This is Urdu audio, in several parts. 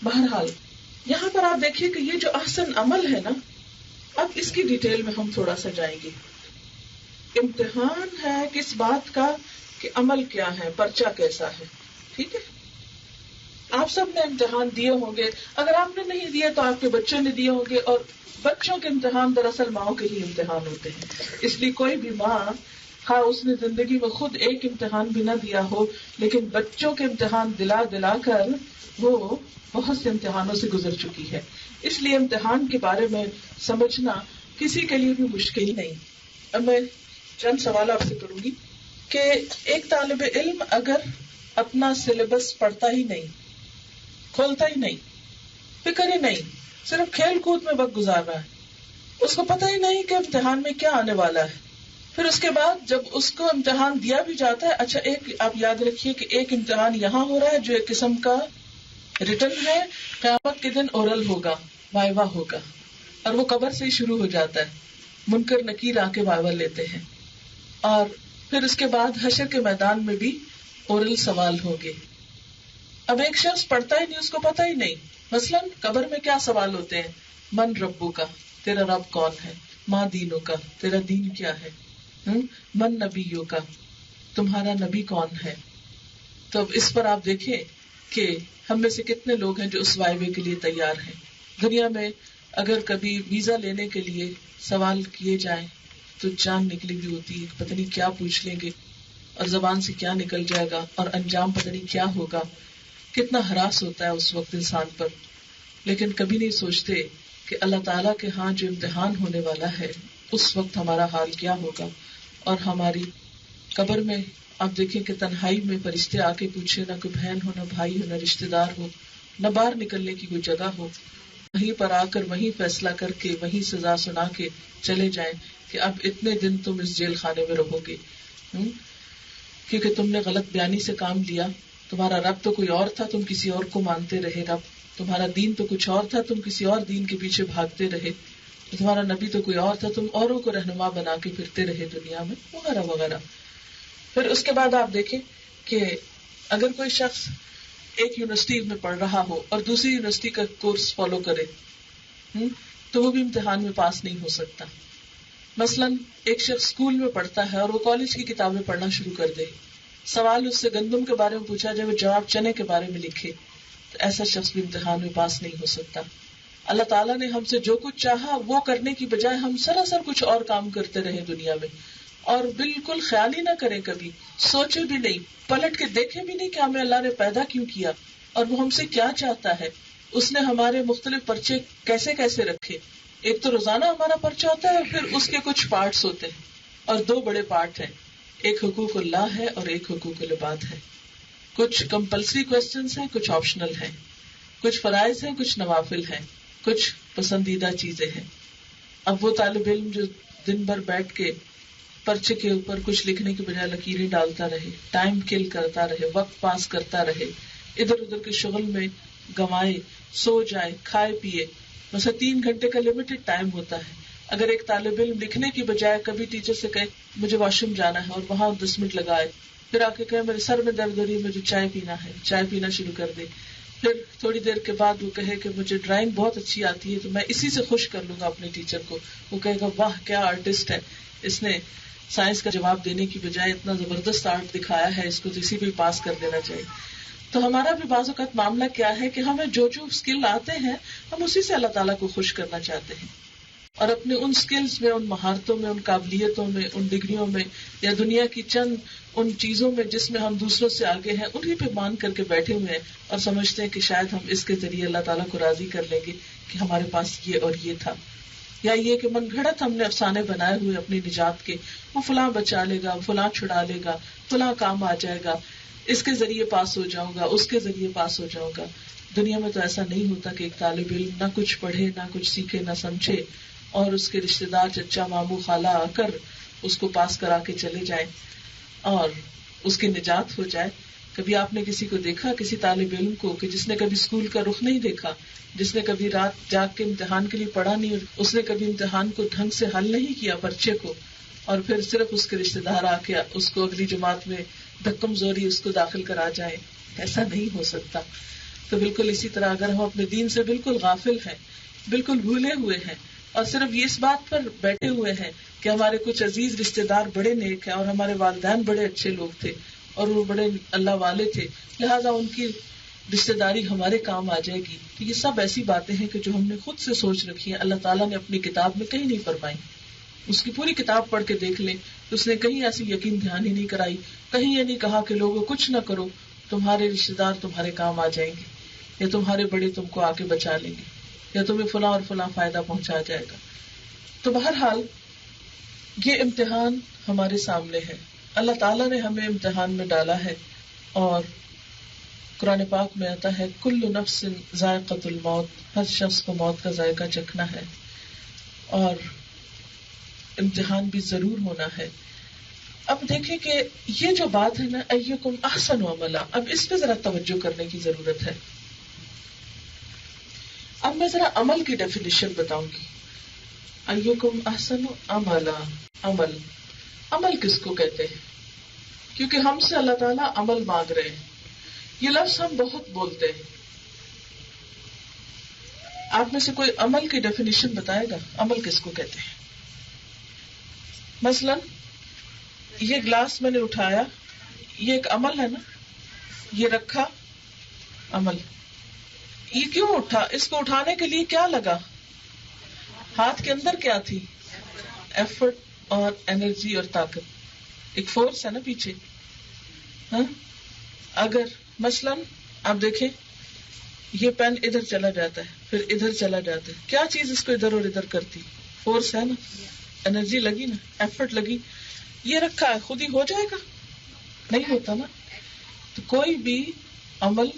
بہرحال یہاں پر آپ دیکھیے کہ یہ جو احسن عمل ہے نا، اب اس کی ڈیٹیل میں ہم تھوڑا سا جائیں گے. امتحان ہے کس بات کا کہ عمل کیا ہے، پرچہ کیسا ہے. ٹھیک ہے، آپ سب نے امتحان دیے ہوں گے، اگر آپ نے نہیں دیے تو آپ کے بچوں نے دیے ہوں گے، اور بچوں کے امتحان دراصل ماؤں کے ہی امتحان ہوتے ہیں. اس لیے کوئی بھی ماں، ہاں اس نے زندگی میں خود ایک امتحان بھی نہ دیا ہو، لیکن بچوں کے امتحان دلا دلا کر وہ بہت سے امتحانوں سے گزر چکی ہے. اس لیے امتحان کے بارے میں سمجھنا کسی کے لیے بھی مشکل نہیں. اب میں چند سوال آپ سے کروں گی کہ ایک طالب علم اگر اپنا سلیبس پڑھتا ہی نہیں، کھولتا ہی نہیں، فکر ہی نہیں، صرف کھیل کود میں وقت گزار رہا ہے، اس کو پتہ ہی نہیں کہ امتحان میں کیا آنے والا ہے، پھر اس کے بعد جب اس کو امتحان دیا بھی جاتا ہے، اچھا ایک آپ یاد رکھیے کہ ایک امتحان یہاں ہو رہا ہے جو ایک قسم کا ریٹن ہے، قیامت کے دن اورل ہوگا، وائوا ہوگا، اور وہ قبر سے ہی شروع ہو جاتا ہے. منکر نکیر آ کے وائوا لیتے ہیں، اور پھر اس کے بعد حشر کے میدان میں بھی اورل سوال ہوگے. اب ایک شخص پڑھتا ہی نہیں، اس کو پتہ ہی نہیں، مثلا قبر میں کیا سوال ہوتے ہیں؟ من ربو کا، تیرا رب کون ہے؟ ماں دینوں کا، تیرا دین کیا ہے؟ من نبیوں کا، تمہارا نبی کون ہے؟ تو اب اس پر آپ دیکھیں کہ ہم میں سے کتنے لوگ ہیں جو اس وائوے کے لیے تیار ہیں. دنیا میں اگر کبھی ویزا لینے کے لیے سوال کیے جائیں تو جان نکلی بھی ہوتی ہے، پتہ نہیں کیا پوچھ لیں گے اور زبان سے کیا نکل جائے گا اور انجام پتہ نہیں کیا ہوگا. کتنا ہراس ہوتا ہے اس وقت انسان پر. لیکن کبھی نہیں سوچتے کہ اللہ تعالیٰ کے ہاں جو امتحان ہونے والا ہے اس وقت ہمارا حال کیا ہوگا. اور ہماری قبر میں آپ دیکھیں کہ تنہائی میں فرشتے آ کے پوچھے، نہ کوئی بہن ہو، نہ بھائی ہو، نہ رشتے دار ہو، نہ باہر نکلنے کی کوئی جگہ ہو، وہیں پر آ کر وہیں فیصلہ کر کے وہیں سزا سنا کے چلے جائیں کہ اب اتنے دن تم اس جیل خانے میں رہو گے کیونکہ تم نے غلط بیانی سے کام لیا. تمہارا رب تو کوئی اور تھا، تم کسی اور کو مانتے رہے. رب تمہارا دین تو کچھ اور تھا، تم کسی اور دین کے پیچھے بھاگتے رہے. تمہارا نبی تو کوئی اور تھا، تم اوروں کو رہنما بنا کے پھرتے رہے دنیا میں، وغیرہ وغیرہ. پھر اس کے بعد آپ دیکھیں کہ اگر کوئی شخص ایک یونیورسٹی میں پڑھ رہا ہو اور دوسری یونیورسٹی کا کورس فالو کرے تو وہ بھی امتحان میں پاس نہیں ہو سکتا. مثلا ایک شخص اسکول میں پڑھتا ہے اور وہ کالج کی کتابیں پڑھنا شروع کر دے، سوال اس سے گندم کے بارے میں پوچھا جائے، وہ جواب چنے کے بارے میں لکھے، تو ایسا شخص بھی امتحان میں پاس نہیں ہو سکتا. اللہ تعالیٰ نے ہم سے جو کچھ چاہا وہ کرنے کی بجائے ہم سراسر کچھ اور کام کرتے رہے دنیا میں، اور بالکل خیال ہی نہ کریں، کبھی سوچے بھی نہیں، پلٹ کے دیکھے بھی نہیں کہ ہمیں اللہ نے پیدا کیوں کیا اور وہ ہم سے کیا چاہتا ہے. اس نے ہمارے مختلف پرچے کیسے کیسے رکھے. ایک تو روزانہ ہمارا پرچہ ہوتا ہے، پھر اس کے کچھ پارٹس ہوتے ہیں، اور دو بڑے پارٹ ہیں، ایک حقوق اللہ ہے اور ایک حقوق العباد ہے. کچھ کمپلسری کوسچنز ہیں، کچھ آپشنل ہیں، کچھ فرائض ہیں، کچھ نوافل ہیں، کچھ پسندیدہ چیزیں ہیں. اب وہ طالب علم جو دن بھر بیٹھ کے پرچے کے اوپر کچھ لکھنے کے بجائے لکیریں ڈالتا رہے، ٹائم کل کرتا رہے، وقت پاس کرتا رہے، ادھر ادھر کے شغل میں گوائے، سو جائے، کھائے پیے. مثلا 3 گھنٹے کا لمیٹڈ ٹائم ہوتا ہے. اگر ایک طالب علم لکھنے کی بجائے کبھی ٹیچر سے کہے مجھے واش روم جانا ہے اور وہاں 10 منٹ لگائے، پھر آ کے کہے میرے سر میں درد ہو رہی ہے، مجھے چائے پینا ہے، چائے پینا شروع کر دے. پھر تھوڑی دیر کے بعد وہ کہے کہ مجھے ڈرائنگ بہت اچھی آتی ہے تو میں اسی سے خوش کر لوں گا اپنے ٹیچر کو. وہ کہے گا واہ کیا آرٹسٹ ہے، اس نے سائنس کا جواب دینے کی بجائے اتنا زبردست آرٹ دکھایا ہے، اس کو تو اسی پہ پاس کر دینا چاہیے. تو ہمارا بھی بعض اوقات معاملہ کیا ہے کہ ہمیں جو جو اسکل آتے ہیں ہم اسی سے اللہ تعالیٰ کو خوش کرنا چاہتے ہیں، اور اپنے ان اسکلز میں، ان مہارتوں میں، ان قابلیتوں میں، ان ڈگریوں میں، یا دنیا کی چند ان چیزوں میں جس میں ہم دوسروں سے آگے ہیں، انہیں پہ مان کر کے بیٹھے ہوئے ہیں اور سمجھتے ہیں کہ شاید ہم اس کے ذریعے اللہ تعالیٰ کو راضی کر لیں گے کہ ہمارے پاس یہ اور یہ تھا. یا یہ کہ من گھڑت ہم نے افسانے بنائے ہوئے اپنی نجات کے، وہ فلاں بچا لے گا، فلاں چھڑا لے گا، فلاں کام آ جائے گا، اس کے ذریعے پاس ہو جاؤں گا، اس کے ذریعے پاس ہو جاؤں گا. دنیا میں تو ایسا نہیں ہوتا کہ ایک طالب علم نہ کچھ پڑھے، نہ کچھ سیکھے، نہ سمجھے، اور اس کے رشتے دار چچا ماموں خالہ آ کر اس کو پاس کرا کے چلے جائیں اور اس کی نجات ہو جائے. کبھی آپ نے کسی کو دیکھا، کسی طالب علم کو، کہ جس نے کبھی اسکول کا رخ نہیں دیکھا، جس نے کبھی رات جاگ کے امتحان کے لیے پڑھا نہیں، اس نے کبھی امتحان کو ڈھنگ سے حل نہیں کیا پرچے کو، اور پھر صرف اس کے رشتے دار آ کے اس کو اگلی جماعت میں دھکم زوری اس کو داخل کرا جائے؟ ایسا نہیں ہو سکتا. تو بالکل اسی طرح اگر ہم اپنے دین سے بالکل غافل ہیں، بالکل بھولے ہوئے ہیں، اور صرف یہ اس بات پر بیٹھے ہوئے ہیں کہ ہمارے کچھ عزیز رشتے دار بڑے نیک ہیں اور ہمارے والدین بڑے اچھے لوگ تھے اور وہ بڑے اللہ والے تھے، لہذا ان کی رشتے داری ہمارے کام آ جائے گی، تو یہ سب ایسی باتیں ہیں کہ جو ہم نے خود سے سوچ رکھی ہیں، اللہ تعالیٰ نے اپنی کتاب میں کہیں نہیں فرمائی. اس کی پوری کتاب پڑھ کے دیکھ لیں، اس نے کہیں ایسی یقین دہانی نہیں کرائی، کہیں یہ نہیں کہا کہ لوگوں کچھ نہ کرو، تمہارے رشتے دار تمہارے کام آ جائیں گے، یا تمہارے بڑے تم کو آ کے بچا لیں گے، یا تمہیں فلاں اور فلاں فائدہ پہنچا جائے گا. تو بہرحال یہ امتحان ہمارے سامنے ہے، اللہ تعالیٰ نے ہمیں امتحان میں ڈالا ہے، اور قرآن پاک میں آتا ہے کل نفس ذائقۃ الموت، ہر شخص کو موت کا ذائقہ چکھنا ہے، اور امتحان بھی ضرور ہونا ہے. اب دیکھیں کہ یہ جو بات ہے نا ایکم احسن عملا، اب اس پہ ذرا توجہ کرنے کی ضرورت ہے. اب میں ذرا عمل کی ڈیفینیشن بتاؤں گی. ایکم احسن عملا، عمل کس کو کہتے ہیں؟ کیونکہ ہم سے اللہ تعالیٰ عمل مانگ رہے ہیں. یہ لفظ ہم بہت بولتے ہیں. آپ میں سے کوئی عمل کی ڈیفینیشن بتائے گا؟ عمل کس کو کہتے ہیں؟ مثلا یہ گلاس میں نے اٹھایا، یہ ایک عمل ہے نا، یہ رکھا، عمل. یہ کیوں اٹھا؟ اس کو اٹھانے کے لیے کیا لگا؟ ہاتھ کے اندر کیا تھی؟ ایفرٹ اور انرجی اور طاقت، ایک فورس ہے نا پیچھے. ہاں، اگر مثلا آپ دیکھیں یہ پین ادھر چلا جاتا ہے پھر ادھر چلا جاتا ہے، کیا چیز اس کو ادھر اور ادھر کرتی؟ فورس ہے نا، انرجی لگی نا، ایفرٹ لگی. یہ رکھا ہے، خود ہی ہو جائے گا؟ نہیں ہوتا نا. تو کوئی بھی عمل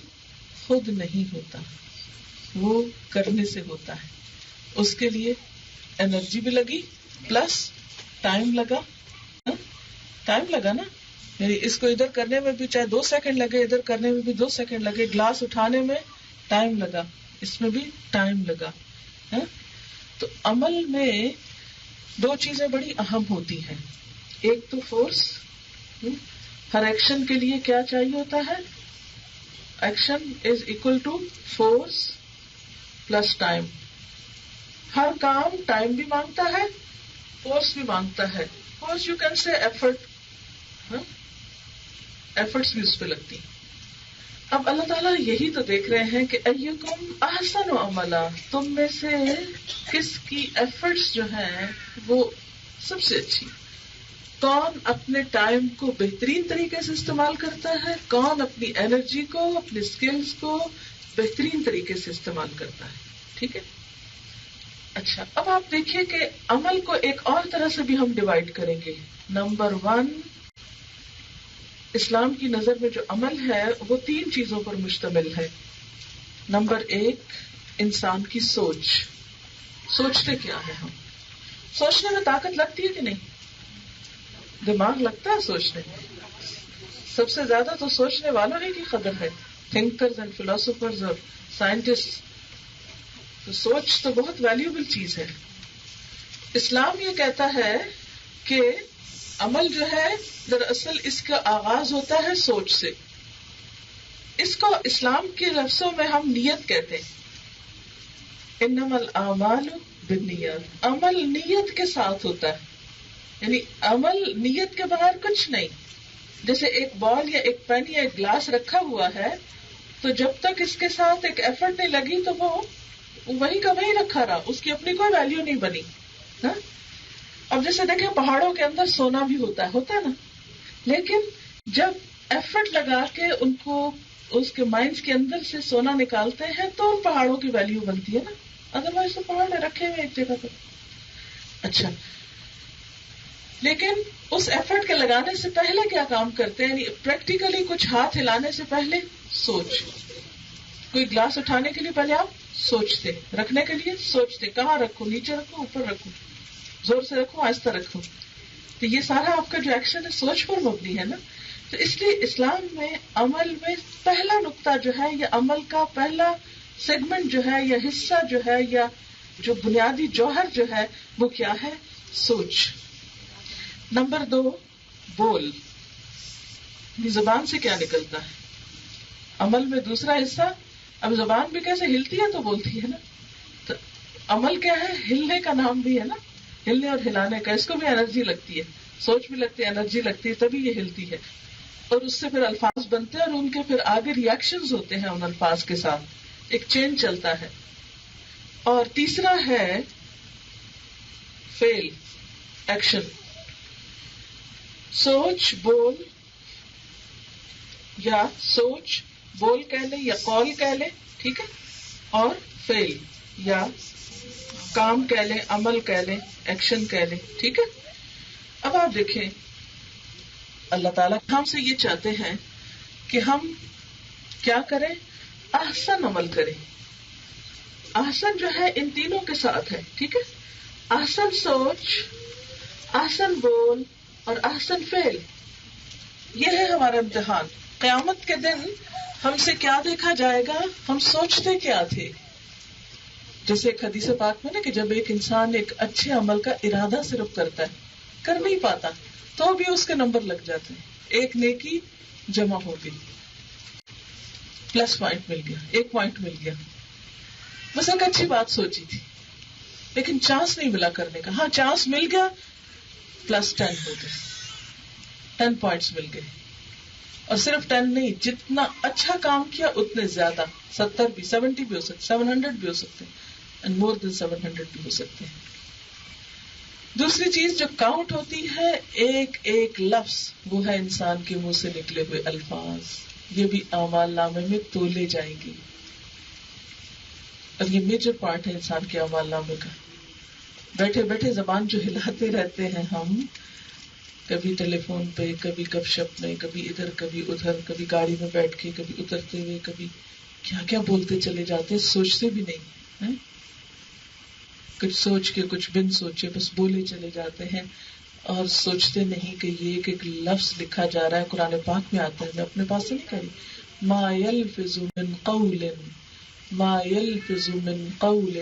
خود نہیں ہوتا، وہ کرنے سے ہوتا ہے. اس کے لیے انرجی بھی لگی پلس ٹائم لگا. ٹائم لگا نا، یعنی اس کو ادھر کرنے میں بھی چاہے 2 سیکنڈ لگے، ادھر کرنے میں بھی 2 سیکنڈ لگے. گلاس اٹھانے میں ٹائم لگا، اس میں بھی ٹائم لگا. تو عمل میں 2 چیزیں بڑی اہم ہوتی ہیں. ایک تو فورس، ہر ایکشن کے لیے کیا چاہیے ہوتا ہے؟ Action is equal to force plus time. ہر کام ٹائم بھی مانگتا ہے، فورس بھی مانگتا ہے. Force you can say effort, efforts بھی اس پہ لگتی. اب اللہ تعالیٰ یہی تو دیکھ رہے ہیں کہ ایکم احسن عملا، تم میں سے کس کی ایفرٹس جو ہیں وہ سب سے اچھی. کون اپنے ٹائم کو بہترین طریقے سے استعمال کرتا ہے، کون اپنی انرجی کو، اپنی اسکلز کو بہترین طریقے سے استعمال کرتا ہے. ٹھیک ہے. اچھا، اب آپ دیکھیے کہ عمل کو ایک اور طرح سے بھی ہم ڈیوائڈ کریں گے. نمبر 1، اسلام کی نظر میں جو عمل ہے وہ 3 چیزوں پر مشتمل ہے. نمبر 1، انسان کی سوچ. سوچتے کیا ہے ہم؟ سوچنے میں طاقت لگتی ہے کہ نہیں؟ دماغ لگتا ہے سوچنے میں. سب سے زیادہ تو سوچنے والوں ہی کی قدر ہے، تھنکرز اینڈ فلاسفرز اور سائنٹسٹ. تو سوچ تو بہت ویلیوبل چیز ہے. اسلام یہ کہتا ہے کہ عمل جو ہے دراصل اس کا آغاز ہوتا ہے سوچ سے. اس کو اسلام کے لفظوں میں ہم نیت کہتے ہیں. انما الاعمال بالنیات، عمل نیت کے ساتھ ہوتا ہے، یعنی عمل نیت کے بغیر کچھ نہیں. جیسے ایک بال یا ایک پین یا ایک گلاس رکھا ہوا ہے، تو جب تک اس کے ساتھ ایک ایفرٹ نہیں لگی تو وہ وہی کا وہی رکھا رہا، اس کی اپنی کوئی ویلیو نہیں بنی. اب جیسے دیکھیں پہاڑوں کے اندر سونا بھی ہوتا ہے نا، لیکن جب ایفرٹ لگا کے ان کو اس کے مائنز کے اندر سے سونا نکالتے ہیں تو ان پہاڑوں کی ویلیو بنتی ہے نا، ادروائز تو پہاڑ رکھے ہوئے ایک جگہ پر. اچھا، لیکن اس ایفرٹ کے لگانے سے پہلے کیا کام کرتے ہیں؟ یعنی پریکٹیکلی کچھ ہاتھ ہلانے سے پہلے سوچ. کوئی گلاس اٹھانے کے لیے پہلے آپ سوچتے، رکھنے کے لیے سوچتے، کہاں رکھوں، نیچے رکھوں، اوپر رکھوں، زور سے رکھوں، آہستہ رکھوں. تو یہ سارا آپ کا جو ایکشن ہے سوچ پر مبنی ہے نا. تو اس لیے اسلام میں عمل میں پہلا نقطہ جو ہے، یا عمل کا پہلا سیگمنٹ جو ہے، یا حصہ جو ہے، یا جو بنیادی جوہر جو ہے وہ کیا ہے؟ سوچ. نمبر 2، بول. زبان سے کیا نکلتا ہے؟ عمل میں دوسرا حصہ اب زبان بھی کیسے ہلتی ہے تو بولتی ہے نا. تو عمل کیا ہے؟ ہلنے کا نام بھی ہے نا، ہلنے اور ہلانے کا. اس کو بھی انرجی لگتی ہے، سوچ بھی لگتی ہے، انرجی لگتی ہے، تبھی یہ ہلتی ہے. اور اس سے پھر الفاظ بنتے ہیں اور ان کے پھر آگے ریئیکشنز ہوتے ہیں ان الفاظ کے ساتھ، ایک چین چلتا ہے. اور تیسرا ہے فیل، ایکشن. سوچ بول، یا سوچ بول کہہ لیں یا قول کہہ لیں، ٹھیک ہے، اور فیل یا کام کہہ لیں، عمل کہہ لیں، ایکشن کہہ لیں، ٹھیک ہے. اب آپ دیکھیں اللہ تعالیٰ ہم سے یہ چاہتے ہیں کہ ہم کیا کریں؟ احسن عمل کریں. احسن جو ہے ان تینوں کے ساتھ ہے، ٹھیک ہے. احسن سوچ، احسن بول اور احسن فعل، یہ ہے ہمارا امتحان. قیامت کے دن ہم سے کیا دیکھا جائے گا؟ ہم سوچتے کیا تھے. جیسے ایک حدیث پاک میں نا کہ جب ایک انسان ایک اچھے عمل کا ارادہ صرف کرتا ہے، کر نہیں پاتا، تو بھی اس کے نمبر لگ جاتے ہیں. ایک نیکی جمع ہو گئی، پلس پوائنٹ مل گیا، 1 پوائنٹ مل گیا. بس ایک اچھی بات سوچی تھی لیکن چانس نہیں ملا کرنے کا. ہاں چانس مل گیا، پلس 10 ہو گئے، 10 پوائنٹس مل گئے. اور صرف 10 نہیں، جتنا اچھا کام کیا اتنے زیادہ، 70 بھی، 70 بھی ہو سکتے، 700 بھی ہو سکتے ہیں، اینڈ مور دین 700 بھی ہو سکتے ہیں. دوسری چیز جو کاؤنٹ ہوتی ہے ایک ایک لفظ، وہ ہے انسان کے منہ سے نکلے ہوئے الفاظ. یہ بھی اعمال نامے میں تولے جائیں گے، اور یہ میجر پارٹ ہے انسان کے اعمال نامے کا. بیٹھے بیٹھے زبان جو ہلاتے رہتے ہیں ہم، کبھی ٹیلی فون پہ، کبھی گپ شپ میں، کبھی ادھر کبھی ادھر، کبھی گاڑی میں بیٹھ کے، کبھی اترتے ہوئے، کبھی کیا کیا بولتے چلے جاتے ہیں، سوچتے بھی نہیں. کچھ سوچ کے کچھ بن سوچے بس بولے چلے جاتے ہیں، اور سوچتے نہیں کہ یہ ایک ایک لفظ لکھا جا رہا ہے. قرآن پاک میں آتا ہے، میں اپنے پاس سے نہیں کہہ رہی، ما یلفظ من قول، ما یلفظ من قول،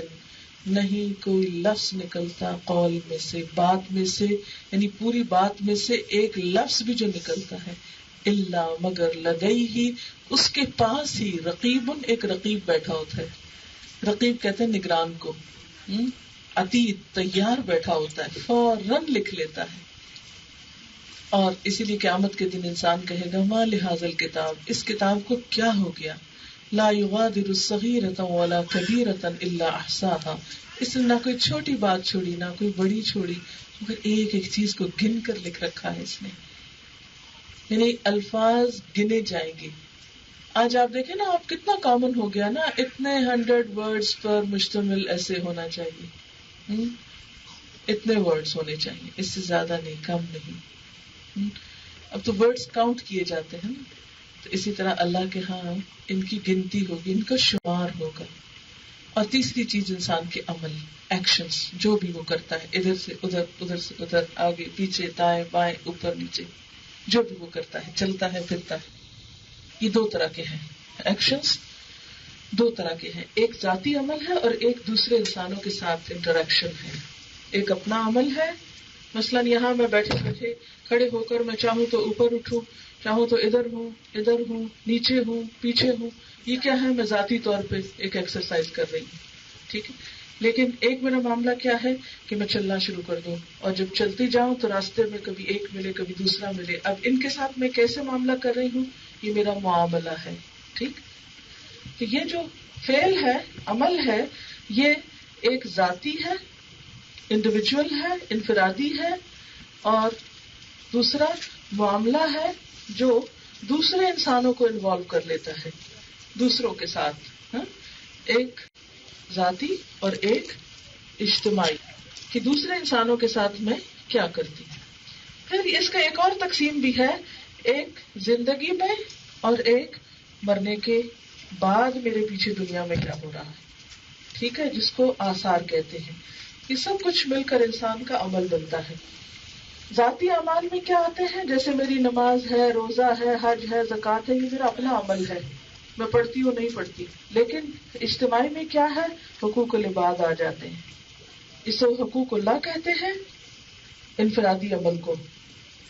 نہیں کوئی لفظ نکلتا قول میں سے، بات میں سے، یعنی پوری بات میں سے ایک لفظ بھی جو نکلتا ہے، الا مگر لدیہ، اس کے پاس ہی، رقیب، ایک رقیب بیٹھا ہوتا ہے. رقیب کہتے ہیں نگران کو، عتید تیار بیٹھا ہوتا ہے، فوراً لکھ لیتا ہے. اور اسی لیے قیامت کے دن انسان کہے گا ما لہذا الکتاب، اس کتاب کو کیا ہو گیا، لا یغادر صغیرۃ ولا کبیرۃ الا احصاها، اس نے نہ کوئی چھوٹی بات چھوڑی نہ کوئی بڑی چھوڑی، مگر ایک ایک چیز کو گن کر لکھ رکھا ہے اس نے. یعنی الفاظ گنے جائیں گے. آج آپ دیکھیں نا، آپ کتنا کامن ہو گیا نا، اتنے 100 ورڈز پر مشتمل ایسے ہونا چاہیے، اتنے ورڈز ہونے چاہیے، اس سے زیادہ نہیں، کم نہیں. اب تو ورڈز کاؤنٹ کیے جاتے ہیں، تو اسی طرح اللہ کے ہاں ان کی گنتی ہوگی، ان کا شمار ہوگا. اور تیسری چیز انسان کے عمل، ایکشنز، جو بھی وہ کرتا ہے، ادھر سے ادھر، ادھر سے ادھر، آگے پیچھے، دائیں بائیں، اوپر نیچے، جو بھی وہ کرتا ہے، چلتا ہے پھرتا ہے. یہ 2 طرح کے ہیں ایکشنز، 2 طرح کے ہیں، ایک ذاتی عمل ہے اور ایک دوسرے انسانوں کے ساتھ انٹریکشن ہے. ایک اپنا عمل ہے، مثلاً یہاں میں بیٹھے بیٹھے کھڑے ہو کر میں چاہوں تو اوپر اٹھوں، چاہوں تو ادھر ہوں، نیچے ہوں، پیچھے ہوں، یہ کیا ہے؟ میں ذاتی طور پہ ایک ایکسرسائز کر رہی ہوں، ٹھیک ہے. لیکن ایک میرا معاملہ کیا ہے کہ میں چلنا شروع کر دوں، اور جب چلتی جاؤں تو راستے میں کبھی ایک ملے کبھی دوسرا ملے. اب ان کے ساتھ میں کیسے معاملہ کر رہی ہوں، یہ میرا معاملہ ہے، ٹھیک. تو یہ جو فعل ہے، عمل ہے، یہ ایک ذاتی ہے، انڈیویجول ہے، انفرادی ہے، اور دوسرا معاملہ ہے جو دوسرے انسانوں کو انوالو کر لیتا ہے، دوسروں کے ساتھ. ایک ذاتی اور ایک اجتماعی، کہ دوسرے انسانوں کے ساتھ میں کیا کرتی ہوں. پھر اس کا ایک اور تقسیم بھی ہے، ایک زندگی میں اور ایک مرنے کے بعد میرے پیچھے دنیا میں کیا ہو رہا ہے، ٹھیک ہے، جس کو آثار کہتے ہیں. یہ سب کچھ مل کر انسان کا عمل بنتا ہے. ذاتی اعمال میں کیا آتے ہیں؟ جیسے میری نماز ہے، روزہ ہے، حج ہے، زکوٰۃ ہے، یہ میرا اپنا عمل ہے، میں پڑھتی ہوں نہیں پڑھتی. لیکن اجتماعی میں کیا ہے؟ حقوق العباد آ جاتے ہیں. اس کو حقوق اللہ کہتے ہیں، انفرادی عمل کو،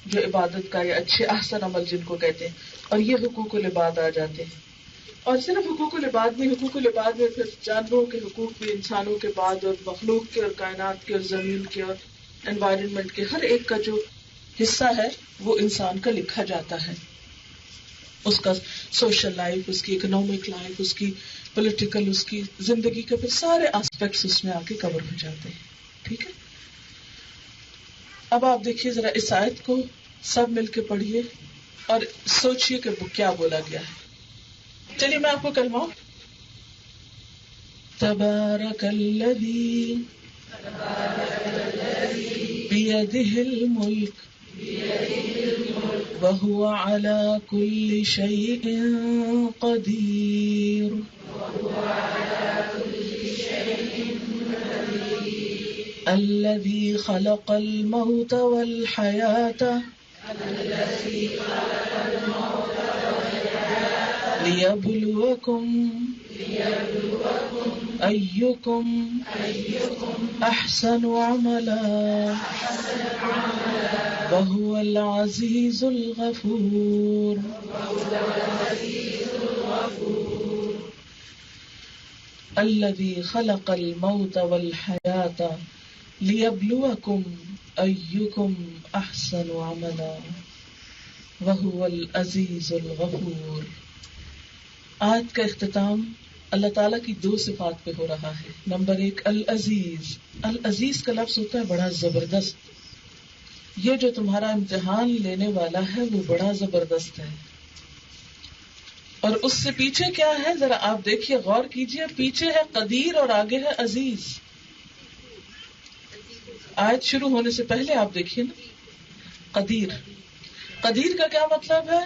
جو عبادت کا یا اچھے احسن عمل جن کو کہتے ہیں، اور یہ حقوق العباد آ جاتے ہیں. اور صرف حقوق العباد نہیں، حقوق العباد میں پھر جانوروں کے حقوق بھی، انسانوں کے بعد، اور مخلوق کے اور کائنات کے اور زمین کے اور انوائرمنٹ کے ہر ایک کا جو حصہ ہے وہ انسان کا لکھا جاتا ہے. اس کا سوشل لائف، اس کی اکنامک لائف، اس کی پولیٹیکل، اس کی زندگی کے پھر سارے آسپیکٹس اس میں آ کے کور ہو جاتے ہیں. ٹھیک ہے، اب آپ دیکھیے ذرا اس آیت کو سب مل کے پڑھیے اور سوچئے کہ وہ کیا بولا گیا ہے. چلیے میں آپ کو کلمہ. تبارک الذی بیدہ الملک وهو على كل شيء قدير الذي خلق الموت والحياة ليبلوكم أيكم أحسن عملا وهو العزيز الغفور. الذي خلق الموت والحياة ليبلوكم أيكم أحسن عملا وهو العزيز الغفور. آیت کا اختتام اللہ تعالیٰ کی دو صفات پہ ہو رہا ہے. نمبر ایک العزیز. العزیز کا لفظ ہوتا ہے بڑا زبردست. یہ جو تمہارا امتحان لینے والا ہے وہ بڑا زبردست ہے. اور اس سے پیچھے کیا ہے ذرا آپ دیکھیے، غور کیجیے. پیچھے ہے قدیر اور آگے ہے عزیز. آیت شروع ہونے سے پہلے آپ دیکھیے نا، قدیر. قدیر کا کیا مطلب ہے؟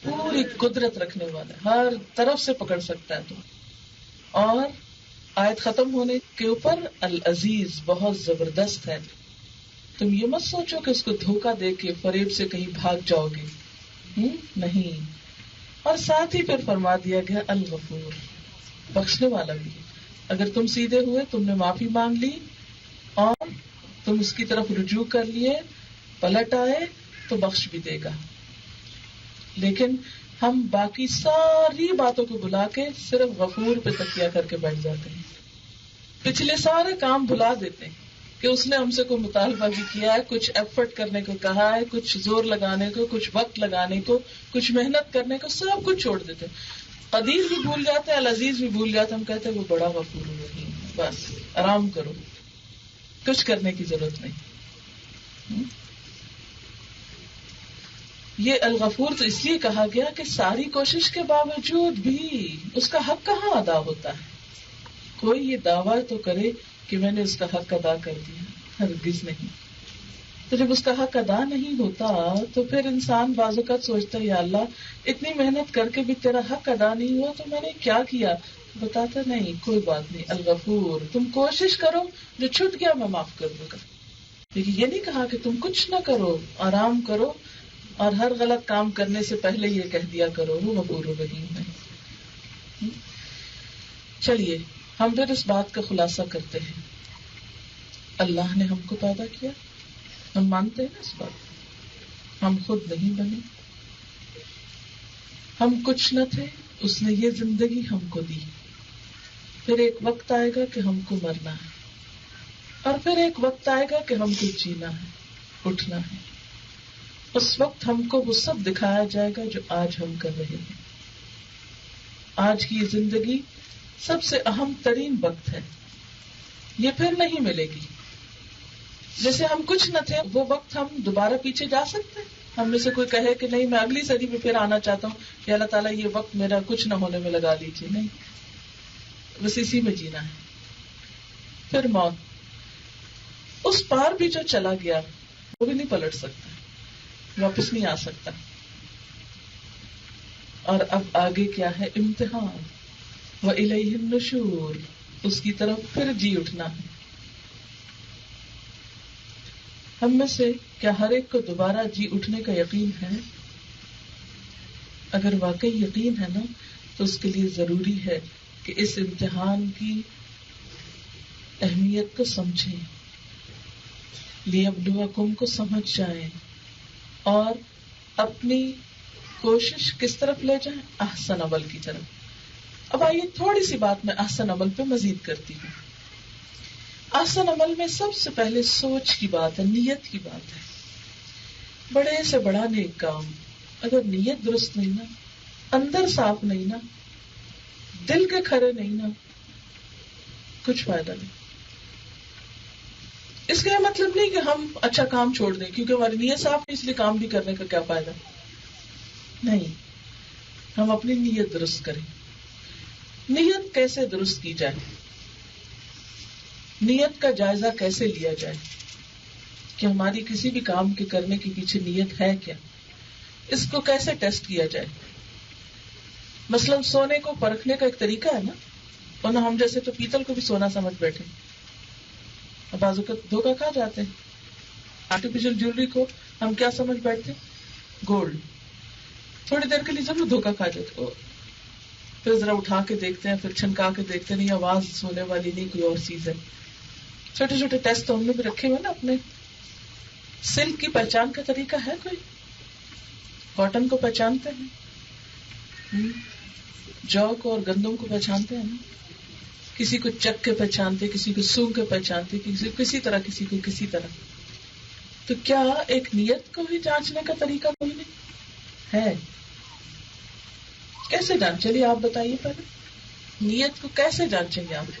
پوری قدرت رکھنے والا، ہر طرف سے پکڑ سکتا ہے. تو اور آیت ختم ہونے کے اوپر العزیز، بہت زبردست ہے. تم یہ مت سوچو کہ اس کو دھوکہ دے کے فریب سے کہیں بھاگ جاؤ گے، نہیں. اور ساتھ ہی پھر فرما دیا گیا الغفور، بخشنے والا بھی. اگر تم سیدھے ہوئے، تم نے معافی مانگ لی اور تم اس کی طرف رجوع کر لیے، پلٹ آئے تو بخش بھی دے گا. لیکن ہم باقی ساری باتوں کو بلا کے صرف غفور پہ تکیہ کر کے بیٹھ جاتے ہیں. پچھلے سارے کام بھلا دیتے ہیں کہ اس نے ہم سے کوئی مطالبہ بھی کیا ہے، کچھ ایفرٹ کرنے کو کہا ہے، کچھ زور لگانے کو، کچھ وقت لگانے کو، کچھ محنت کرنے کو، سب کچھ چھوڑ دیتے. قدیر بھی بھول جاتے ہیں، العزیز بھی بھول جاتے ہیں. ہم کہتے ہیں وہ بڑا غفور ہے، بس آرام کرو، کچھ کرنے کی ضرورت نہیں. یہ الغفور تو اس لیے کہا گیا کہ ساری کوشش کے باوجود بھی اس کا حق کہاں ادا ہوتا ہے. کوئی یہ دعویٰ تو کرے کہ میں نے اس کا حق ادا کر دیا، ہرگز نہیں. تو جب اس کا حق ادا نہیں ہوتا تو پھر انسان بعض اوقات سوچتا ہے یا اللہ اتنی محنت کر کے بھی تیرا حق ادا نہیں ہوا تو میں نے کیا کیا. بتاتا نہیں، کوئی بات نہیں، الغفور، تم کوشش کرو، جو چھٹ گیا میں معاف کر دوں گا. لیکن یہ نہیں کہا کہ تم کچھ نہ کرو، آرام کرو اور ہر غلط کام کرنے سے پہلے یہ کہہ دیا کرو وہ غفور رحیم ہے. چلیے ہم پھر اس بات کا خلاصہ کرتے ہیں. اللہ نے ہم کو پیدا کیا، ہم مانتے ہیں اس بات. ہم خود نہیں بنے، ہم کچھ نہ تھے، اس نے یہ زندگی ہم کو دی. پھر ایک وقت آئے گا کہ ہم کو مرنا ہے، اور پھر ایک وقت آئے گا کہ ہم کو جینا ہے، اٹھنا ہے. اس وقت ہم کو وہ سب دکھایا جائے گا جو آج ہم کر رہے ہیں. آج کی یہ زندگی سب سے اہم ترین وقت ہے، یہ پھر نہیں ملے گی. جیسے ہم کچھ نہ تھے، وہ وقت ہم دوبارہ پیچھے جا سکتے ہیں؟ ہم میں سے کوئی کہے کہ نہیں میں اگلی صدی میں پھر آنا چاہتا ہوں کہ اللہ تعالیٰ یہ وقت میرا کچھ نہ ہونے میں لگا لیجیے؟ نہیں، بس اسی میں جینا ہے. پھر موت، اس پار بھی جو چلا گیا وہ بھی نہیں پلٹ سکتا، واپس نہیں آ سکتا. اور اب آگے کیا ہے؟ امتحان. وَإِلَيْهِ النُّشُورُ، اس کی طرف پھر جی اٹھنا ہے. ہم میں سے کیا ہر ایک کو دوبارہ جی اٹھنے کا یقین ہے؟ اگر واقعی یقین ہے نا تو اس کے لیے ضروری ہے کہ اس امتحان کی اہمیت کو سمجھیں، لِيَبْلُوَكُمْ کو سمجھ جائیں اور اپنی کوشش کس طرف لے جائیں؟ احسن عمل کی طرف. اب آئیے تھوڑی سی بات میں احسن عمل پہ مزید کرتی ہوں. احسن عمل میں سب سے پہلے سوچ کی بات ہے، نیت کی بات ہے. بڑے سے بڑا نیک کام اگر نیت درست نہیں نا، اندر صاف نہیں نا، دل کے کھرے نہیں نا، کچھ فائدہ نہیں. اس کا یہ مطلب نہیں کہ ہم اچھا کام چھوڑ دیں کیونکہ ہماری نیت صاف نہیں، اس لیے کام بھی کرنے کا کیا فائدہ. نہیں، ہم اپنی نیت درست کریں. نیت کیسے درست کی جائے، نیت کا جائزہ کیسے لیا جائے کہ ہماری کسی بھی کام کے کرنے کے پیچھے نیت ہے کیا، اس کو کیسے ٹیسٹ کیا جائے. مثلا سونے کو پرکھنے کا ایک طریقہ ہے نا، ورنہ ہم جیسے تو پیتل کو بھی سونا سمجھ بیٹھے. اب بازو کا دھوکہ کھا جاتے ہیں. آرٹیفیشل جیولری کو ہم کیا سمجھ بیٹھتے، گولڈ. تھوڑی دیر کے لیے ضرور دھوکہ کھا جاتے، پھر ذرا اٹھا کے دیکھتے ہیں، پھر چھنکا کے دیکھتے ہیں، نہیں آواز سونے والی نہیں، کوئی اور چیز ہے. چھوٹے چھوٹے ٹیسٹ تو ہم نے بھی رکھے ہوئے نا اپنے. سلک کی پہچان کا طریقہ ہے کوئی؟ کاٹن کو پہچانتے ہیں، جو کو اور گندم کو پہچانتے ہیں نا. کسی کو چک کے پہچانتے، کسی کو سونگ کے پہچانتے، کسی طرح کسی کو کسی طرح. تو کیا ایک نیت کو ہی جانچنے کا طریقہ کوئی نہیں ہے؟ کیسے جانچ؟ چلیے آپ بتائیے پہلے نیت کو کیسے جانچیں گے آپ؟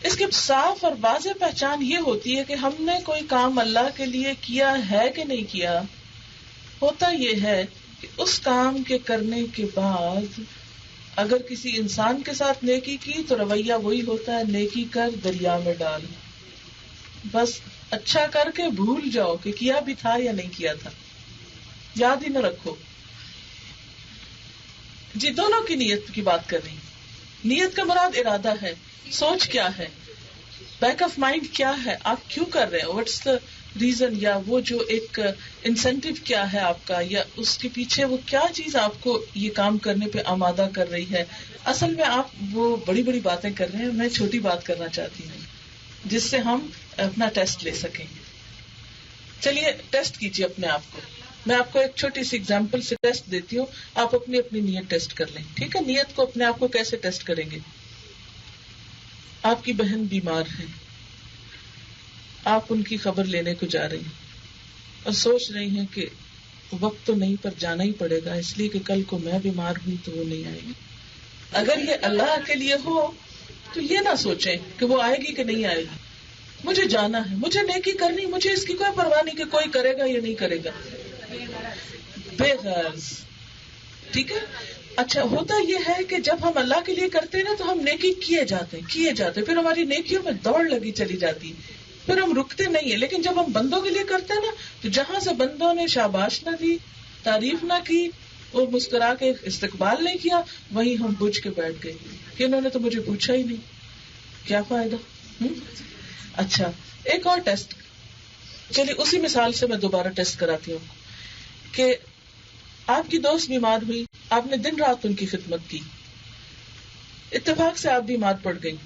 اس کی صاف اور واضح پہچان یہ ہوتی ہے کہ ہم نے کوئی کام اللہ کے لیے کیا ہے کہ نہیں کیا. ہوتا یہ ہے کہ اس کام کے کرنے کے بعد اگر کسی انسان کے ساتھ نیکی کی تو رویہ وہی ہوتا ہے، نیکی کر دریا میں ڈال. بس اچھا کر کے بھول جاؤ کہ کیا بھی تھا یا نہیں کیا تھا، یاد ہی نہ رکھو. جی دونوں کی نیت کی بات کر رہی. نیت کا مراد ارادہ ہے، سوچ کیا ہے، بیک آف مائنڈ کیا ہے، آپ کیوں کر رہے ہیں، واٹس دا ریزن، یا وہ جو ایک انسینٹو کیا ہے آپ کا، یا اس کے پیچھے وہ کیا چیز آپ کو یہ کام کرنے پہ آمادہ کر رہی ہے. اصل میں آپ وہ بڑی بڑی باتیں کر رہے ہیں، میں چھوٹی بات کرنا چاہتی ہوں جس سے ہم اپنا ٹیسٹ لے سکیں. چلیے ٹیسٹ کیجیے اپنے آپ کو. میں آپ کو ایک چھوٹی سی اگزامپل سے ٹیسٹ دیتی ہوں، آپ اپنی نیت ٹیسٹ کر لیں. ٹھیک ہے؟ نیت کو اپنے آپ کو کیسے ٹیسٹ کریں گے؟ آپ کی بہن بیمار ہے، آپ ان کی خبر لینے کو جا رہی ہیں اور سوچ رہی ہیں کہ وقت تو نہیں پر جانا ہی پڑے گا، اس لیے کہ کل کو میں بیمار ہوئی تو وہ نہیں آئے گی. اگر یہ اللہ کے لیے ہو تو یہ نہ سوچیں کہ وہ آئے گی کہ نہیں آئے گی. مجھے جانا ہے، مجھے نیکی کرنی، مجھے اس کی کوئی پرواہ نہیں کہ کوئی کرے گا یا نہیں کرے گا. بے غرض. ٹھیک ہے؟ اچھا ہوتا یہ ہے کہ جب ہم اللہ کے لیے کرتے ہیں نا تو ہم نیکی کیے جاتے پھر ہماری نیکیوں میں دوڑ لگی چلی جاتی، پھر ہم رکتے نہیں ہیں. لیکن جب ہم بندوں کے لیے کرتے ہیں نا تو جہاں سے بندوں نے شاباش نہ دی، تعریف نہ کی، وہ مسکرا کے استقبال نہیں کیا، وہیں ہم بجھ کے بیٹھ گئے کہ انہوں نے تو مجھے پوچھا ہی نہیں، کیا فائدہ. اچھا ایک اور ٹیسٹ، چلیے اسی مثال سے میں دوبارہ ٹیسٹ کراتی ہوں کہ آپ کی دوست بیمار ہوئی، آپ نے دن رات ان کی خدمت کی، اتفاق سے آپ بیمار پڑ گئی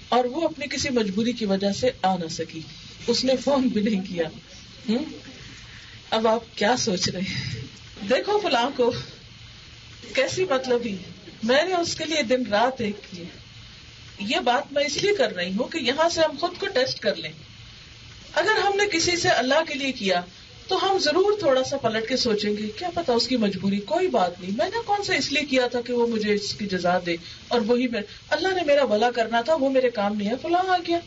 اور وہ اپنی کسی مجبوری کی وجہ سے آ نہ سکی، اس نے فون بھی نہیں کیا. اب آپ کیا سوچ رہے ہیں؟ دیکھو فلاں کو کیسی مطلب ہی، میں نے اس کے لیے دن رات ایک کی. یہ بات میں اس لیے کر رہی ہوں کہ یہاں سے ہم خود کو ٹیسٹ کر لیں. اگر ہم نے کسی سے اللہ کے لیے کیا تو ہم ضرور تھوڑا سا پلٹ کے سوچیں گے کیا پتا اس کی مجبوری، کوئی بات نہیں، میں نے کون سا اس لیے کیا تھا کہ وہ مجھے اس کی جزا دے، اور وہی اللہ نے میرا بھلا کرنا تھا، وہ میرے کام نہیں ہے، فلاں آ گیا.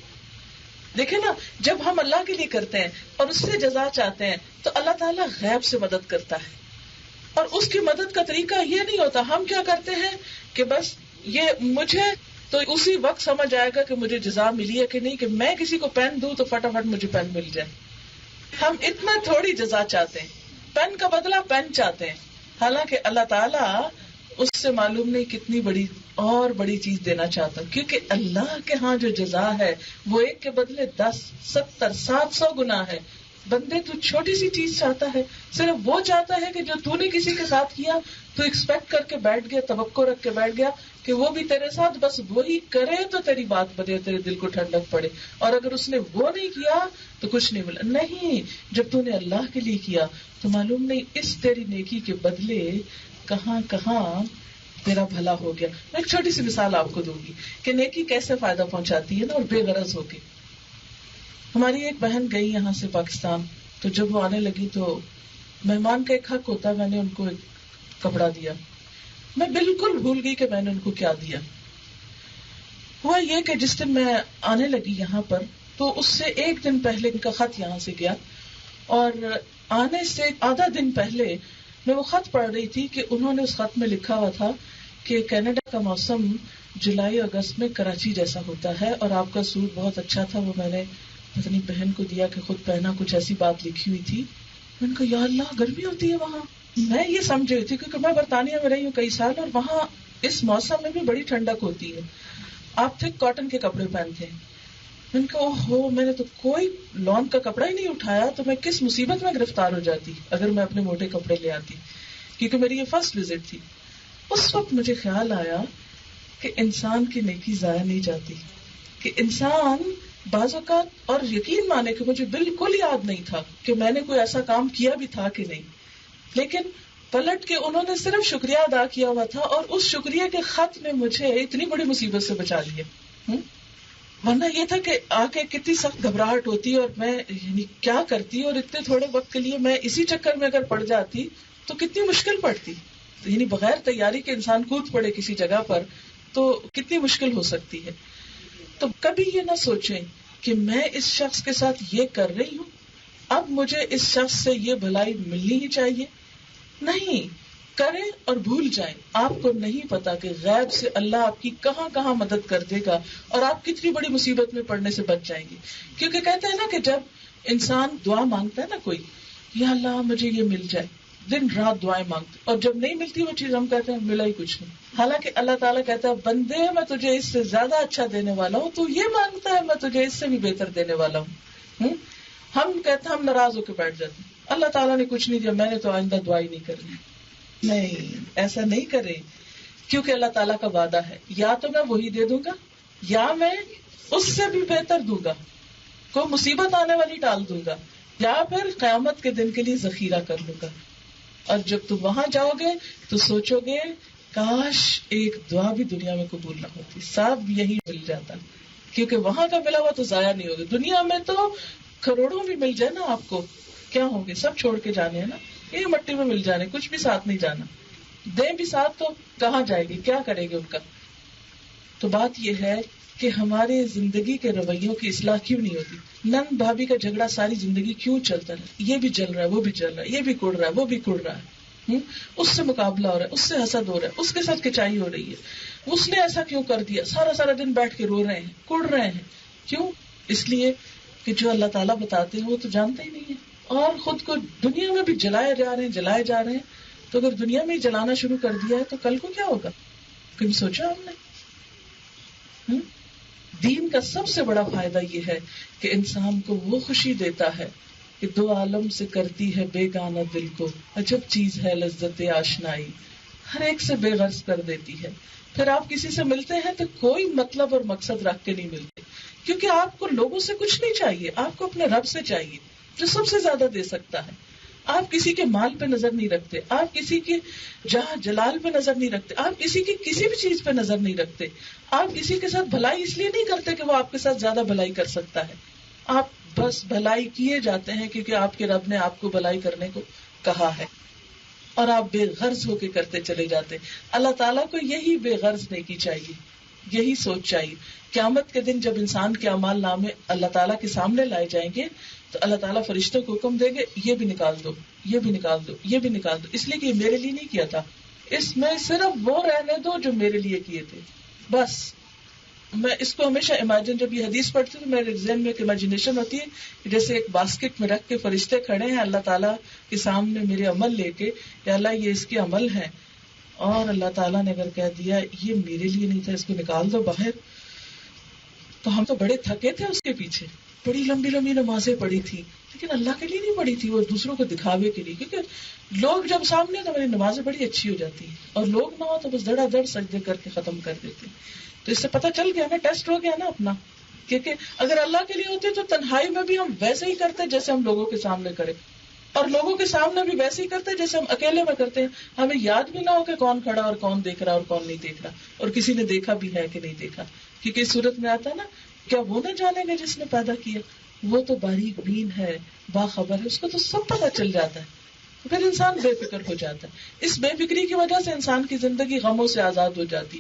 دیکھیں نا، جب ہم اللہ کے لیے کرتے ہیں اور اس سے جزا چاہتے ہیں تو اللہ تعالیٰ غیب سے مدد کرتا ہے. اور اس کی مدد کا طریقہ یہ نہیں ہوتا، ہم کیا کرتے ہیں کہ بس یہ مجھے تو اسی وقت سمجھ آئے گا کہ مجھے جزا ملی ہے کہ نہیں، کہ میں کسی کو پین دوں تو فٹافٹ مجھے پین مل جائے. ہم اتنا تھوڑی جزا چاہتے ہیں، پین کا بدلہ پین چاہتے ہیں، حالانکہ اللہ تعالیٰ اس سے معلوم نہیں کتنی بڑی چیز دینا چاہتا، کیونکہ اللہ کے ہاں جو جزا ہے وہ ایک کے بدلے 10، 70، 700 گنا ہے. بندے تو چھوٹی سی چیز چاہتا ہے، صرف وہ چاہتا ہے کہ جو تو نے کسی کے ساتھ کیا تو ایکسپیکٹ کر کے بیٹھ گیا، توقع رکھ کے بیٹھ گیا کہ وہ بھی تیرے ساتھ بس وہی کرے تو تیری بات بنے، تیرے دل کو ٹھنڈک پڑے، اور اگر اس نے وہ نہیں کیا تو کچھ نہیں ملا. نہیں، جب تو نے اللہ کے لیے کیا تو معلوم نہیں اس تیری نیکی کے بدلے کہاں کہاں تیرا بھلا ہو گیا. میں ایک چھوٹی سی مثال آپ کو دوں گی کہ نیکی کیسے فائدہ پہنچاتی ہے نا، اور بے غرض ہو کے. ہماری ایک بہن گئی یہاں سے پاکستان، تو جب وہ آنے لگی تو مہمان کا ایک حق ہوتا ہے، میں نے ان کو ایک کپڑا دیا. میں بالکل بھول گئی کہ میں نے ان کو کیا دیا. ہوا یہ کہ جس دن میں آنے لگی یہاں پر، تو اس سے ایک دن پہلے ان کا خط یہاں سے گیا، اور آنے سے آدھا دن پہلے میں وہ خط پڑھ رہی تھی کہ انہوں نے اس خط میں لکھا ہوا تھا کہ کینیڈا کا موسم جولائی اگست میں کراچی جیسا ہوتا ہے، اور آپ کا سوٹ بہت اچھا تھا. وہ میں نے اپنی بہن کو دیا کہ خود پہنا، کچھ ایسی بات لکھی ہوئی تھی. میں نے کہا یا اللہ، گرمی ہوتی ہے وہاں. میں یہ سمجھ رہی تھی کیونکہ میں برطانیہ میں رہی ہوں کئی سال، اور وہاں اس موسم میں بھی بڑی ٹھنڈک ہوتی ہے. آپ تھک کاٹن کے کپڑے پہنتے ہیں. میں نے کہا اوہو، میں نے تو کوئی لون کا کپڑا ہی نہیں اٹھایا، تو میں کس مصیبت میں گرفتار ہو جاتی اگر میں اپنے موٹے کپڑے لے آتی، کیونکہ میری یہ فرسٹ وزٹ تھی. اس وقت مجھے خیال آیا کہ انسان کی نیکی ضائع نہیں جاتی، کہ انسان بعض اوقات، اور یقین مانے کہ مجھے بالکل یاد نہیں تھا کہ میں نے کوئی ایسا کام کیا بھی تھا کہ نہیں، لیکن پلٹ کے انہوں نے صرف شکریہ ادا کیا ہوا تھا، اور اس شکریہ کے خط نے مجھے اتنی بڑی مصیبت سے بچا لیا. ورنہ یہ تھا کہ آ کے کتنی سخت گھبراہٹ ہوتی، اور میں یعنی کیا کرتی، اور اتنے تھوڑے وقت کے لیے میں اسی چکر میں اگر پڑ جاتی تو کتنی مشکل پڑتی. یعنی بغیر تیاری کے انسان کود پڑے کسی جگہ پر تو کتنی مشکل ہو سکتی ہے. تو کبھی یہ نہ سوچیں کہ میں اس شخص کے ساتھ یہ کر رہی ہوں، اب مجھے اس شخص سے یہ بھلائی ملنی ہی چاہیے. نہیں کریں اور بھول جائیں. آپ کو نہیں پتا کہ غیب سے اللہ آپ کی کہاں کہاں مدد کر دے گا، اور آپ کتنی بڑی مصیبت میں پڑنے سے بچ جائیں گے. کیونکہ کہتے ہیں نا کہ جب انسان دعا مانگتا ہے نا کوئی، یا اللہ مجھے یہ مل جائے، دن رات دعائیں مانگتے، اور جب نہیں ملتی وہ چیز ہم کہتے ہیں ملا ہی کچھ نہیں. حالانکہ اللہ تعالیٰ کہتا ہے بندے میں تجھے اس سے زیادہ اچھا دینے والا ہوں، تو یہ مانگتا ہے میں تجھے اس سے بھی بہتر دینے والا ہوں. ہم کہتے ہیں، ہم ناراض ہو کے بیٹھ جاتے ہیں، اللہ تعالیٰ نے کچھ نہیں دیا، میں نے تو آئندہ دعا ہی نہیں کرنی. نہیں، ایسا نہیں کرے، کیونکہ اللہ تعالیٰ کا وعدہ ہے یا تو میں وہی دے دوں گا، یا میں اس سے بھی بہتر دوں گا، کوئی مصیبت آنے والی ٹال دوں گا، یا پھر قیامت کے دن کے لیے ذخیرہ کر لوں گا. اور جب تم وہاں جاؤ گے تو سوچو گے کاش ایک دعا بھی دنیا میں قبول نہ ہوتی، سب یہی مل جاتا، کیونکہ وہاں کا ملا ہوا تو ضائع نہیں ہوگا. دنیا میں تو کروڑوں بھی مل جائے نا آپ کو، کیا ہوں گے، سب چھوڑ کے جانے ہیں نا، یہ مٹی میں مل جانے، کچھ بھی ساتھ نہیں جانا. دیں بھی ساتھ تو کہاں جائے گی، کیا کرے گی ان کا. تو بات یہ ہے کہ ہمارے زندگی کے رویوں کی اصلاح کیوں نہیں ہوتی. نند بھابھی کا جھگڑا ساری زندگی کیوں چلتا ہے، یہ بھی جل رہا ہے وہ بھی جل رہا ہے، یہ بھی کڑ رہا ہے وہ بھی کڑ رہا ہے، اس سے مقابلہ ہو رہا ہے، اس سے حسد ہو رہا ہے، اس کے ساتھ کچائی ہو رہی ہے، اس نے ایسا کیوں کر دیا، سارا سارا دن بیٹھ کے رو رہے ہیں، کڑ رہے ہیں. کیوں؟ اس لیے کہ جو اللہ تعالیٰ بتاتے ہیں وہ تو جانتے ہی نہیں ہے، اور خود کو دنیا میں بھی جلائے جا رہے ہیں. تو اگر دنیا میں ہی جلانا شروع کر دیا ہے تو کل کو کیا ہوگا، کبھی سوچا ہم نے؟ دین کا سب سے بڑا فائدہ یہ ہے کہ انسان کو وہ خوشی دیتا ہے کہ دو عالم سے کرتی ہے بیگانہ دل کو، عجب چیز ہے لذت آشنائی، ہر ایک سے بے غرض کر دیتی ہے. پھر آپ کسی سے ملتے ہیں تو کوئی مطلب اور مقصد رکھ کے نہیں ملتے، کیونکہ آپ کو لوگوں سے کچھ نہیں چاہیے، آپ کو اپنے رب سے چاہیے جو سب سے زیادہ دے سکتا ہے. آپ کسی کے مال پہ نظر نہیں رکھتے، آپ کسی کے جہاں جلال پہ نظر نہیں رکھتے، آپ کسی کی کسی بھی چیز پہ نظر نہیں رکھتے. آپ کسی کے ساتھ بھلائی اس لیے نہیں کرتے کہ وہ آپ کے ساتھ زیادہ بھلائی کر سکتا ہے، آپ بس بھلائی کیے جاتے ہیں کیونکہ آپ کے رب نے آپ کو بھلائی کرنے کو کہا ہے، اور آپ بے غرض ہو کے کرتے چلے جاتے. اللہ تعالیٰ کو یہی بے غرض نیکی چاہیے، یہی سوچ چاہیے. قیامت کے دن جب انسان کے اعمال نامے اللہ تعالیٰ کے سامنے لائے جائیں گے تو اللہ تعالیٰ فرشتوں کو حکم دیں گے یہ بھی نکال دو، یہ بھی نکال دو، یہ بھی نکال دو، اس لیے کہ یہ میرے لیے نہیں کیا تھا، اس میں صرف وہ رہنے دو جو میرے لیے کیے تھے. بس میں اس کو ہمیشہ امیجن، جب یہ حدیث پڑھتی ہوں تو میرے ذہن میں ایک امیجنیشن ہوتی ہے کہ جیسے ایک باسکٹ میں رکھ کے فرشتے کھڑے ہیں اللہ تعالیٰ کے سامنے میرے عمل لے کے، یا اللہ یہ اس کے عمل ہیں، اور اللہ تعالیٰ نے اگر کہہ دیا یہ میرے لیے نہیں تھا اس کو نکال دو باہر، تو ہم تو بڑے تھکے تھے اس کے پیچھے، بڑی لمبی لمبی نمازیں پڑھی تھی، لیکن اللہ کے لیے نہیں پڑھی تھی، وہ دوسروں کو دکھاوے کے لیے، کیونکہ لوگ جب سامنے تو میری نمازیں بڑی اچھی ہو جاتی ہیں، اور لوگ نہ ہو تو بس دڑا دڑ سجدے کر کے ختم کر دیتے. تو اس سے پتہ چل گیا نا، ٹیسٹ ہو گیا نا اپنا، کیونکہ اگر اللہ کے لیے ہوتے تو تنہائی میں بھی ہم ویسے ہی کرتے جیسے ہم لوگوں کے سامنے کریں. اور لوگوں کے سامنے بھی ویسے ہی کرتے ہیں جیسے ہم اکیلے میں کرتے ہیں. ہمیں یاد بھی نہ ہو کہ کون کھڑا اور کون دیکھ رہا اور کون نہیں دیکھ رہا, اور کسی نے دیکھا بھی ہے کہ نہیں دیکھا. کیونکہ اس صورت میں آتا ہے نا, کیا وہ نہ جانے گا جس نے پیدا کیا, وہ تو باریک بین ہے, باخبر ہے, اس کو تو سب پتہ چل جاتا ہے. پھر انسان بے فکر ہو جاتا ہے. اس بے فکری کی وجہ سے انسان کی زندگی غموں سے آزاد ہو جاتی.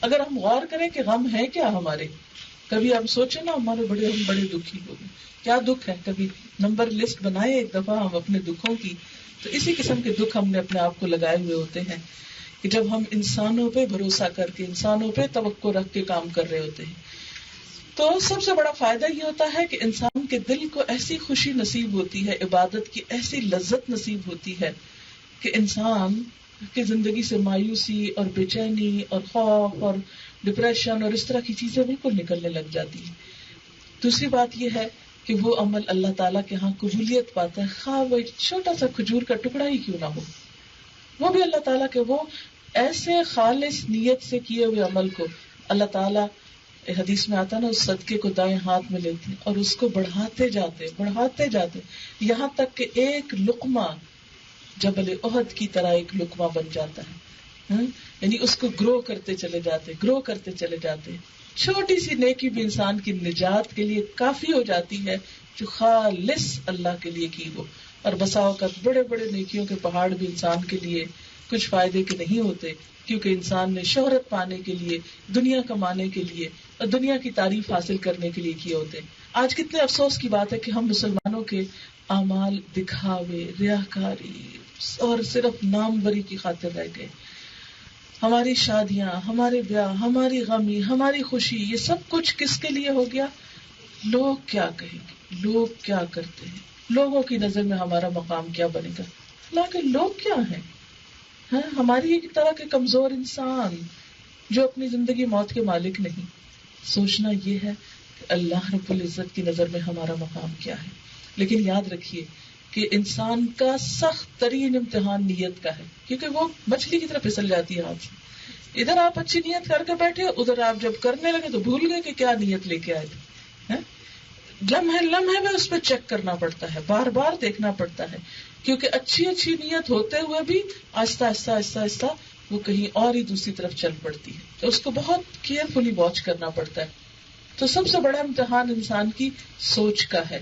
اگر ہم غور کریں کہ غم ہے کیا ہمارے, کبھی ہم سوچیں نا ہم بڑے دکھی ہو گئے, کیا دکھ ہے, کبھی نمبر لسٹ بنائے ایک دفعہ ہم اپنے دکھوں کی, تو اسی قسم کے دکھ ہم نے اپنے آپ کو لگائے ہوئے ہوتے ہیں کہ جب ہم انسانوں پہ بھروسہ کر کے, انسانوں پہ توقع رکھ کے کام کر رہے ہوتے ہیں. تو سب سے بڑا فائدہ یہ ہوتا ہے کہ انسان کے دل کو ایسی خوشی نصیب ہوتی ہے, عبادت کی ایسی لذت نصیب ہوتی ہے کہ انسان کی زندگی سے مایوسی اور بے چینی اور خوف اور ڈپریشن اور اس طرح کی چیزیں بالکل نکلنے لگ جاتی ہیں. دوسری بات یہ ہے کہ وہ عمل اللہ تعالیٰ کے ہاں قبولیت پاتا ہے, خواہ وہ چھوٹا سا کھجور کا ٹکڑا ہی کیوں نہ ہو, وہ بھی اللہ تعالیٰ کے وہ ایسے خالص نیت سے کیے ہوئے عمل کو اللہ تعالیٰ, حدیث میں آتا نا, اس صدقے کو دائیں ہاتھ میں لیتے ہیں اور اس کو بڑھاتے جاتے یہاں تک کہ ایک لقمہ جبل احد کی طرح ایک لقمہ بن جاتا ہے. یعنی اس کو گرو کرتے چلے جاتے. چھوٹی سی نیکی بھی انسان کی نجات کے لیے کافی ہو جاتی ہے جو خالص اللہ کے لیے کی ہو. اور بسا اوقات بڑے بڑے نیکیوں کے پہاڑ بھی انسان کے لیے کچھ فائدے کے نہیں ہوتے, کیونکہ انسان نے شہرت پانے کے لیے, دنیا کمانے کے لیے اور دنیا کی تعریف حاصل کرنے کے لیے کیے ہوتے. آج کتنے افسوس کی بات ہے کہ ہم مسلمانوں کے اعمال دکھاوے, ریاکاری اور صرف نام بری کی خاطر رہ گئے. ہماری شادیاں, ہمارے بیاہ, ہماری غمی, ہماری خوشی, یہ سب کچھ کس کے لیے ہو گیا؟ لوگ کیا کہیں گے, لوگ کیا کرتے ہیں, لوگوں کی نظر میں ہمارا مقام کیا بنے گا. لیکن لوگ کیا ہیں؟ ہماری ایک طرح کے کمزور انسان جو اپنی زندگی موت کے مالک نہیں. سوچنا یہ ہے کہ اللہ رب العزت کی نظر میں ہمارا مقام کیا ہے. لیکن یاد رکھیے کہ انسان کا سخت ترین امتحان نیت کا ہے, کیونکہ وہ مچھلی کی طرح پھسل جاتی ہے ہاتھ سے. ادھر آپ اچھی نیت کر کے بیٹھے, ادھر آپ جب کرنے لگے تو بھول گئے کہ کیا نیت لے کے آئے تھے. لمحے میں اس پہ چیک کرنا پڑتا ہے, بار بار دیکھنا پڑتا ہے, کیونکہ اچھی نیت ہوتے ہوئے بھی آہستہ وہ کہیں اور ہی دوسری طرف چل پڑتی ہے. تو اس کو بہت کیئرفلی واچ کرنا پڑتا ہے. تو سب سے بڑا امتحان انسان کی سوچ کا ہے.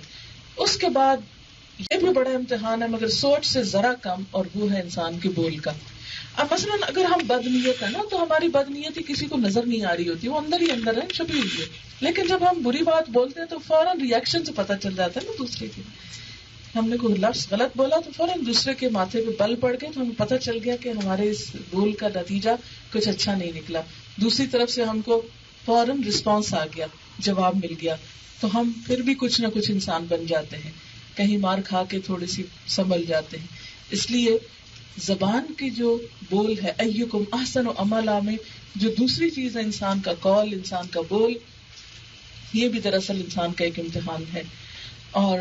اس کے بعد یہ بھی بڑا امتحان ہے مگر سوچ سے ذرا کم, اور وہ ہے انسان کے بول کا. اب مثلاً اگر ہم بد نیت ہے نا, تو ہماری بد نیتی کسی کو نظر نہیں آ رہی ہوتی, وہ اندر ہی اندر ہے, چھپی ہوئی ہے. لیکن جب ہم بری بات بولتے ہیں تو فوراً ریئیکشن سے پتہ چل جاتا ہے نا دوسرے کے. ہم نے کوئی لفظ غلط بولا تو فوراً دوسرے کے ماتھے پہ بل پڑ گئے, تو ہمیں پتہ چل گیا کہ ہمارے اس بول کا نتیجہ کچھ اچھا نہیں نکلا. دوسری طرف سے ہم کو فوراً رسپانس آ گیا, جواب مل گیا, تو ہم پھر بھی کچھ نہ کچھ انسان بن جاتے ہیں, کہیں مار کھا کے تھوڑی سی سنبھل جاتے ہیں. اس لیے زبان کی جو بول ہے, ایکم احسن عملا میں جو دوسری چیز ہے انسان کا قول, انسان کا بول, یہ بھی دراصل انسان کا ایک امتحان ہے. اور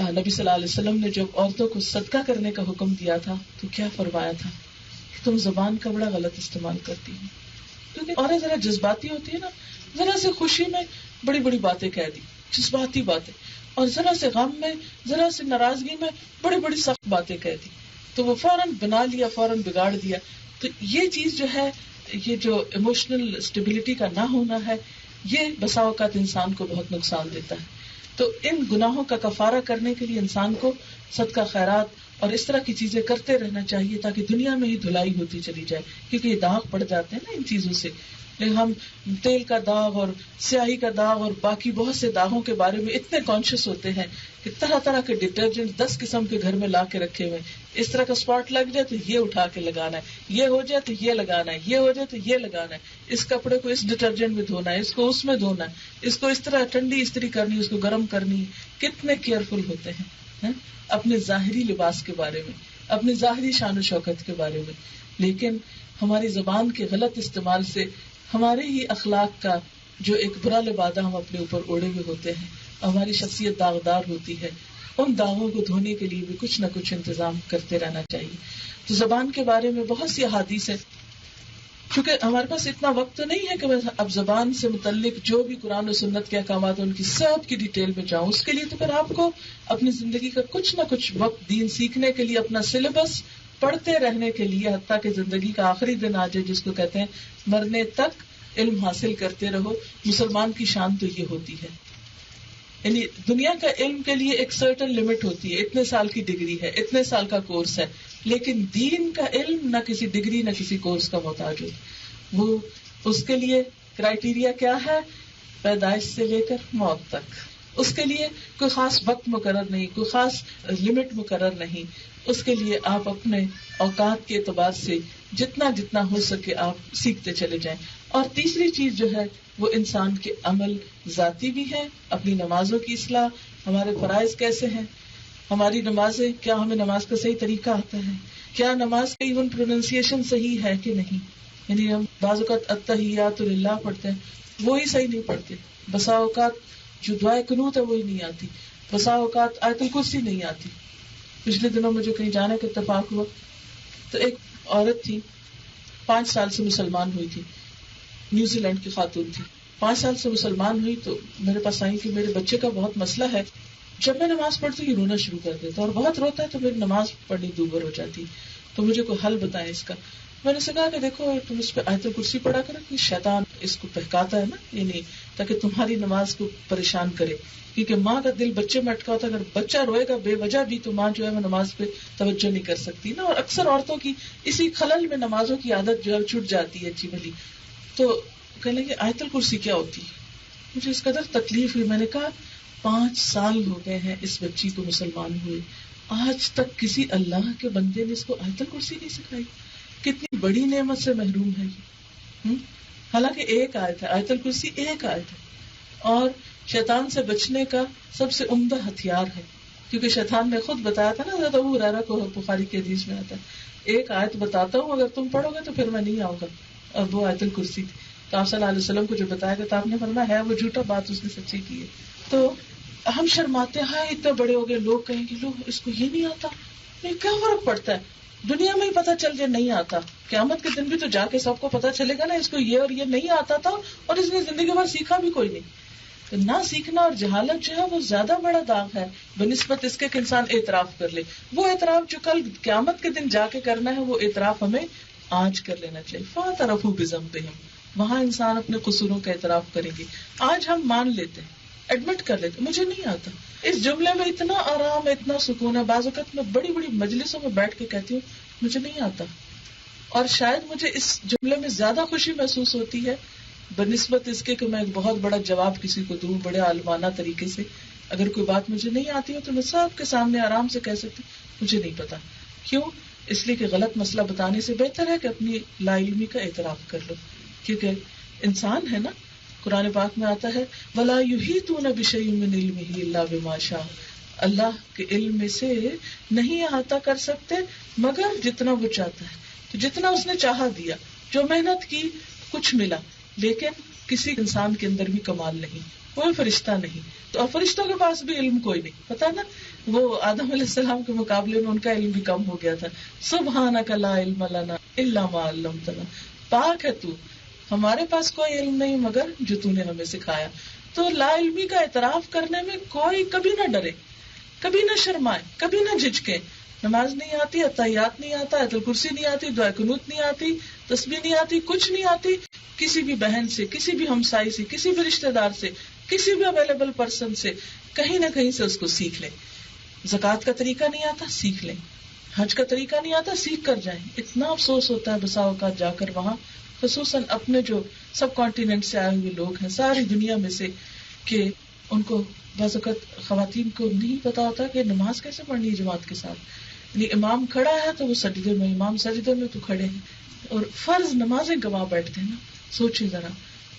نبی صلی اللہ علیہ وسلم نے جب عورتوں کو صدقہ کرنے کا حکم دیا تھا تو کیا فرمایا تھا کہ تم زبان کا بڑا غلط استعمال کرتی ہو. کیونکہ عورت ذرا جذباتی ہوتی ہے نا, ذرا سے خوشی میں بڑی بڑی باتیں کہہ دی, جذباتی باتیں, اور ذرا سے غم میں, ذرا سے ناراضگی میں بڑی بڑی سخت باتیں کہہ دی, تو وہ فوراً بنا لیا, فوراً بگاڑ دیا. تو یہ چیز جو ہے, یہ جو ایموشنل اسٹیبلٹی کا نہ ہونا ہے, یہ بسا اوقات انسان کو بہت نقصان دیتا ہے. تو ان گناہوں کا کفارہ کرنے کے لیے انسان کو صدقہ خیرات اور اس طرح کی چیزیں کرتے رہنا چاہیے تاکہ دنیا میں ہی دھلائی ہوتی چلی جائے, کیونکہ یہ داغ پڑ جاتے ہیں نا ان چیزوں سے. لیکن ہم تیل کا داغ اور سیاہی کا داغ اور باقی بہت سے داغوں کے بارے میں اتنے کانشیس ہوتے ہیں کہ طرح طرح کے ڈٹرجنٹ 10 قسم کے گھر میں لا کے رکھے ہوئے. اس طرح کا اسپاٹ لگ جائے تو یہ اٹھا کے لگانا ہے, یہ ہو جائے تو یہ لگانا ہے, یہ ہو جائے تو یہ لگانا ہے, اس کپڑے کو اس ڈٹرجنٹ میں دھونا ہے, اس کو اس میں دھونا ہے, اس کو اس طرح ٹھنڈی استری کرنی, اس کو گرم کرنی. کتنے کیئرفل ہوتے ہیں اپنے ظاہری لباس کے بارے میں, اپنے ظاہری شان و شوکت کے بارے میں. لیکن ہماری زبان کے غلط استعمال سے ہمارے ہی اخلاق کا جو ایک برا لبادہ ہم اپنے اوپر اوڑے ہوئے ہوتے ہیں, ہماری شخصیت داغدار ہوتی ہے. ان داغوں کو دھونے کے لیے بھی کچھ نہ کچھ انتظام کرتے رہنا چاہیے. تو زبان کے بارے میں بہت سی احادیث ہیں کیونکہ ہمارے پاس اتنا وقت تو نہیں ہے کہ میں اب زبان سے متعلق جو بھی قرآن و سنت کے احکامات ہیں ان کی سب کی ڈیٹیل میں جاؤں. اس کے لیے تو پھر آپ کو اپنی زندگی کا کچھ نہ کچھ وقت دین سیکھنے کے لیے، اپنا سلیبس پڑھتے رہنے کے لیے، حتیٰ کہ زندگی کا آخری دن آ جائے، جس کو کہتے ہیں مرنے تک علم حاصل کرتے رہو. مسلمان کی شان تو یہ ہوتی ہے. یعنی دنیا کا علم کے لیے ایک سرٹن لمٹ ہوتی ہے، اتنے سال کی ڈگری ہے، اتنے سال کا کورس ہے، لیکن دین کا علم نہ کسی ڈگری نہ کسی کورس کا محتاج ہے. وہ اس کے لیے کرائیٹیریا کیا ہے؟ پیدائش سے لے کر موت تک. اس کے لیے کوئی خاص وقت مقرر نہیں، کوئی خاص لمٹ مقرر نہیں. اس کے لیے آپ اپنے اوقات کے اعتبار سے جتنا جتنا ہو سکے آپ سیکھتے چلے جائیں. اور تیسری چیز جو ہے وہ انسان کے عمل ذاتی بھی ہے. اپنی نمازوں کی اصلاح، ہمارے فرائض کیسے ہیں، ہماری نمازیں، کیا ہمیں نماز کا صحیح طریقہ آتا ہے، کیا نماز کا ایون پروننسیشن صحیح ہے کہ نہیں. یعنی ہم بعض اوقات التحیات للہ پڑھتے ہیں، وہی صحیح نہیں پڑھتے. بسا اوقات جو دعائے قنوت ہے وہی نہیں آتی، بسا اوقات آیت الکرسی نہیں آتی. پچھلے دنوں مجھے کہیں جانے کا اتفاق ہوا تو ایک عورت تھی، 5 سال سے مسلمان ہوئی تھی، نیوزی لینڈ کی خاتون تھی. 5 سال سے مسلمان ہوئی تو میرے پاس آئی کہ میرے بچے کا بہت مسئلہ ہے. جب میں نماز پڑھتی ہوں رونا شروع کر دیتا اور بہت روتا ہے تو میری نماز پڑھنی دوبر ہو جاتی. تو مجھے کوئی حل بتائیں اس کا. میں نے کہا کہ دیکھو تم اس پہ آیت الکرسی پڑھا کرو کہ شیطان اس کو بہکاتا ہے نا، یعنی تاکہ تمہاری نماز کو پریشان کرے. کیونکہ ماں کا دل بچے میں اٹکا ہوتا ہے، اگر بچہ روئے گا بے وجہ بھی تو ماں جو ہے وہ نماز پہ توجہ نہیں کر سکتی نا. اور اکثر عورتوں کی اسی خلل میں نمازوں کی عادت جو ہے چھوٹ جاتی ہے اچھی بھلی. تو کہنے لگے آیت الکرسی کیا ہوتی ہے. مجھے اس قدر تکلیف ہوئی. میں نے کہا 5 سال ہو گئے ہیں اس بچی کو مسلمان ہوئے، آج تک کسی اللہ کے بندے نے اس کو آیت الکرسی نہیں سکھائی. کتنی بڑی نعمت سے محروم ہے یہ. حالانکہ ایک آیت ہے، آیت الکرسی ایک آیت ہے، اور شیطان سے بچنے کا سب سے عمدہ ہتھیار ہے. کیونکہ شیطان نے خود بتایا تھا نا، حضرت ابو ہریرہ کو بخاری کی حدیث میں آتا ہے، ایک آیت بتاتا ہوں اگر تم پڑھو گے تو پھر میں نہیں آؤں گا، اور وہ آیت الکرسی تھی. تو آپ صلی اللہ علیہ وسلم کو جو بتایا گیا تو آپ نے فرمایا ہے وہ جھوٹا، بات اس نے سچی کی ہے. تو ہم شرماتے ہیں، اتنے بڑے ہو گئے، لوگ کہیں گے لو اس کو یہ نہیں آتا. یہ کیا فرق پڑتا ہے، دنیا میں ہی پتا چل جائے نہیں آتا، قیامت کے دن بھی تو جا کے سب کو پتا چلے گا نا اس کو یہ اور یہ نہیں آتا تھا اور اس نے زندگی بھر سیکھا بھی کوئی نہیں. تو نہ سیکھنا اور جہالت جو ہے وہ زیادہ بڑا داغ ہے بنسبت اس کے کہ انسان اعتراف کر لے. وہ اعتراف جو کل قیامت کے دن جا کے کرنا ہے وہ اعتراف ہمیں آج کر لینا چاہیے. فاعترفوا بذنبہم، وہاں انسان اپنے قصوروں کا اعتراف کریں گے. آج ہم مان لیتے ہیں، ایڈمٹ کر لیتے مجھے نہیں آتا. اس جملے میں اتنا آرام، اتنا سکون ہے. بعض اوقات میں بڑی بڑی مجلسوں میں بیٹھ کے کہتی ہوں مجھے نہیں آتا، اور شاید مجھے اس جملے میں زیادہ خوشی محسوس ہوتی ہے بنسبت اس کے کہ میں ایک بہت بڑا جواب کسی کو دوں بڑے عالمانہ طریقے سے. اگر کوئی بات مجھے نہیں آتی ہو تو میں سب کے سامنے آرام سے کہہ سکتی مجھے نہیں پتا. کیوں؟ اس لیے کہ غلط مسئلہ بتانے سے بہتر ہے کہ اپنی لا علمی کا اعتراف کر لو. کیونکہ انسان ہے نا، قرآن پاک میں آتا ہے وَلَا يُحِيطُونَ بِشَيْءٍ مِّنْ عِلْمِهِ إِلَّا بِمَا شَاءَ، اللہ کے علم میں سے نہیں احاطہ کر سکتے مگر جتنا وہ چاہتا ہے. تو جتنا اس نے چاہا دیا، جو محنت کی کچھ ملا. لیکن کسی انسان کے اندر بھی کمال نہیں، کوئی فرشتہ نہیں. تو فرشتوں کے پاس بھی علم کوئی نہیں، پتا نا وہ آدم علیہ السلام کے مقابلے میں ان کا علم بھی کم ہو گیا تھا. سبحانک لا علم لنا الا ما علمتنا، پاک ہے تو، ہمارے پاس کوئی علم نہیں مگر جو تو نے ہمیں سکھایا. تو لا علمی کا اعتراف کرنے میں کوئی کبھی نہ ڈرے، کبھی نہ شرمائے، کبھی نہ جھجکے. نماز نہیں آتی، اتحیات نہیں آتا، آیت الکرسی نہیں آتی، دعا قنوت نہیں آتی، تسبیح نہیں آتی، کچھ نہیں آتی، کسی بھی بہن سے، کسی بھی ہمسائی سے، کسی بھی رشتہ دار سے، کسی بھی اویلیبل پرسن سے کہیں نہ کہیں سے اس کو سیکھ لیں. زکوٰۃ کا طریقہ نہیں آتا، سیکھ لیں. حج کا طریقہ نہیں آتا، سیکھ کر جائیں. اتنا افسوس ہوتا ہے بسا اوقات جا کر وہاں، خصوصاً اپنے جو سب کانٹیننٹ سے آئے ہوئے لوگ ہیں ساری دنیا میں سے، کہ ان کو بعض اوقات خواتین کو نہیں پتا ہوتا کہ نماز کیسے پڑھنی ہے جماعت کے ساتھ. یعنی امام کھڑا ہے تو وہ سجدے میں، امام سجدے میں تو کھڑے ہیں، اور فرض نمازیں گوا بیٹھتے ہیں نا. سوچیں ذرا،